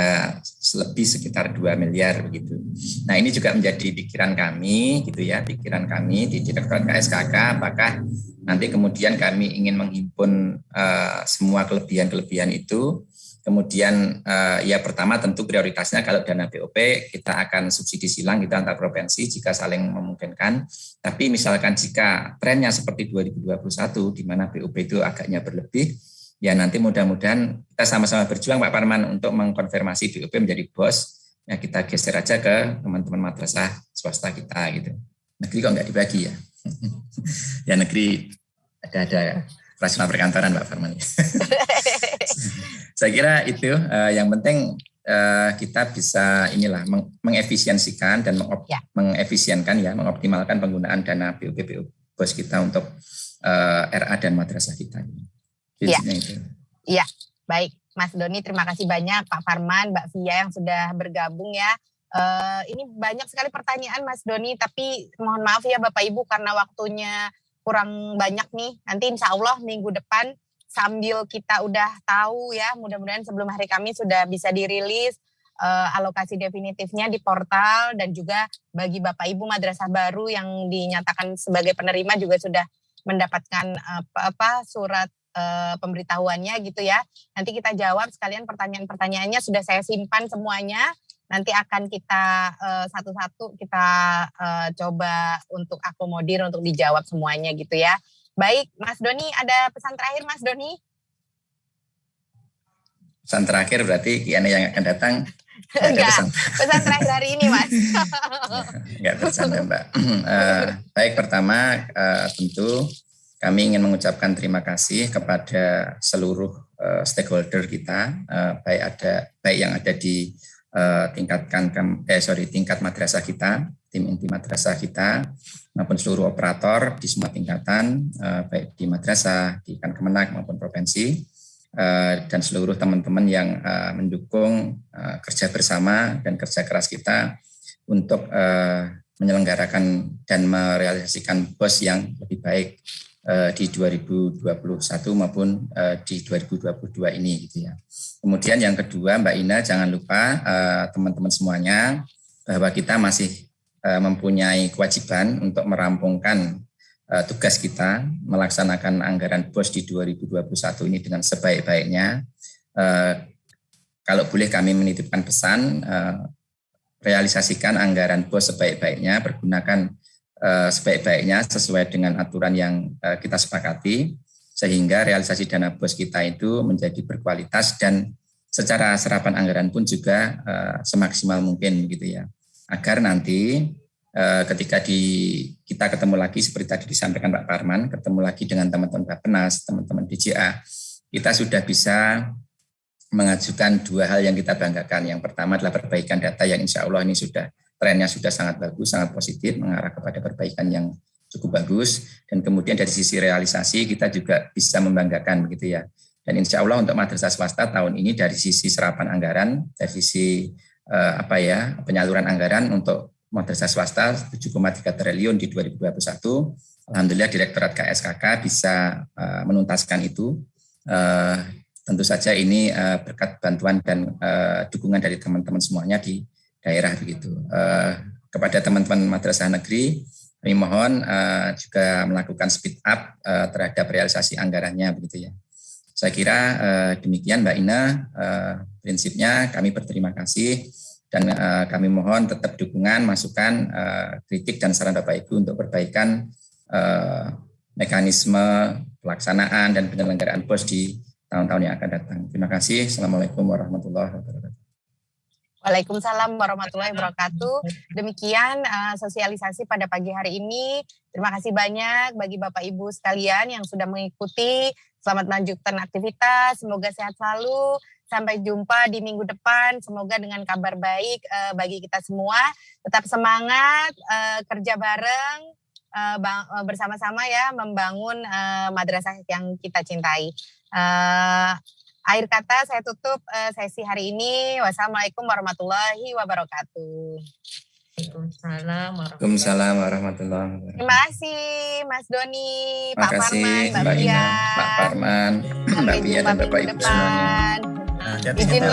lebih sekitar 2 miliar begitu. Nah ini juga menjadi pikiran kami gitu ya, pikiran kami di Direktorat KSKK, apakah nanti kemudian kami ingin menghimpun semua kelebihan-kelebihan itu. Kemudian ya pertama tentu prioritasnya kalau dana BOP kita akan subsidi silang kita antar provinsi jika saling memungkinkan. Tapi misalkan jika trennya seperti 2021 di mana BOP itu agaknya berlebih, ya nanti mudah-mudahan kita sama-sama berjuang Pak Parman untuk mengkonfirmasi BOP menjadi BOS. Ya kita geser aja ke teman-teman madrasah swasta kita gitu. Negeri kok nggak dibagi ya? Ya negeri ada rasional perkantoran Pak Parman. Saya kira itu yang penting kita bisa mengefisiensikan dan mengoptimalkan penggunaan dana BOP BOS kita untuk RA dan madrasah kita.
Iya, baik Mas Doni, terima kasih banyak Pak Farman, Mbak Via yang sudah bergabung ya. Ini banyak sekali pertanyaan Mas Doni, tapi mohon maaf ya Bapak Ibu karena waktunya kurang banyak nih. Nanti insya Allah minggu depan sambil kita udah tahu ya, mudah-mudahan sebelum hari Kamis sudah bisa dirilis alokasi definitifnya di portal, dan juga bagi Bapak Ibu madrasah baru yang dinyatakan sebagai penerima juga sudah mendapatkan surat pemberitahuannya gitu ya. Nanti kita jawab sekalian pertanyaan-pertanyaannya, sudah saya simpan semuanya. Nanti akan kita satu-satu kita coba untuk akomodir untuk dijawab semuanya gitu ya. Baik, Mas Doni, ada pesan terakhir Mas Doni?
Pesan terakhir berarti Q&A yang akan datang.
Enggak, pesan terakhir hari ini Mas.
Enggak bercanda Mbak. Baik, pertama tentu kami ingin mengucapkan terima kasih kepada seluruh stakeholder kita, baik yang ada di tingkat madrasah kita, tim inti madrasah kita, maupun seluruh operator di semua tingkatan, baik di madrasah, di Kemenak maupun provinsi, dan seluruh teman-teman yang mendukung kerja bersama dan kerja keras kita untuk menyelenggarakan dan merealisasikan BOS yang lebih baik di 2021 maupun di 2022 ini gitu ya. Kemudian yang kedua Mbak Ina, jangan lupa teman-teman semuanya bahwa kita masih mempunyai kewajiban untuk merampungkan tugas kita melaksanakan anggaran BOS di 2021 ini dengan sebaik-baiknya. Kalau boleh kami menitipkan pesan, realisasikan anggaran BOS sebaik-baiknya, pergunakan sebaik-baiknya sesuai dengan aturan yang kita sepakati, sehingga realisasi dana BOS kita itu menjadi berkualitas dan secara serapan anggaran pun juga semaksimal mungkin gitu ya. Agar nanti ketika kita ketemu lagi seperti tadi disampaikan Pak Parman, ketemu lagi dengan teman-teman Bappenas, teman-teman DJA, kita sudah bisa mengajukan dua hal yang kita banggakan. Yang pertama adalah perbaikan data yang insya Allah ini trennya sudah sangat bagus, sangat positif, mengarah kepada perbaikan yang cukup bagus. Dan kemudian dari sisi realisasi kita juga bisa membanggakan begitu ya. Dan insya Allah untuk madrasah swasta tahun ini dari sisi serapan anggaran, dari sisi penyaluran anggaran untuk madrasah swasta 7,3 triliun di 2021. Alhamdulillah Direktorat KSKK bisa menuntaskan itu. Tentu saja ini berkat bantuan dan dukungan dari teman-teman semuanya di daerah begitu. Kepada teman-teman madrasah negeri, kami mohon juga melakukan speed up terhadap realisasi anggarannya begitu ya. Saya kira demikian Mbak Ina, prinsipnya kami berterima kasih dan kami mohon tetap dukungan, masukan, kritik dan saran Bapak Ibu untuk perbaikan mekanisme pelaksanaan dan penyelenggaraan BOS di tahun-tahun yang akan datang. Terima kasih. Assalamualaikum warahmatullahi wabarakatuh.
Waalaikumsalam warahmatullahi wabarakatuh. Demikian sosialisasi pada pagi hari ini. Terima kasih banyak bagi Bapak Ibu sekalian yang sudah mengikuti. Selamat melanjutkan aktivitas. Semoga sehat selalu. Sampai jumpa di minggu depan. Semoga dengan kabar baik bagi kita semua. Tetap semangat, kerja bareng, bersama-sama ya membangun madrasah yang kita cintai. Akhir kata saya tutup sesi hari ini. Wassalamualaikum warahmatullahi wabarakatuh.
Waalaikumsalam warahmatullahi wabarakatuh.
Terima kasih Mas Doni,
Terima
Pak
kasih
Farman, Mbak
Mbak Ina,
Pia.
Pak Farman, Mbak Pia dan Bapak Ibu semuanya.
Izin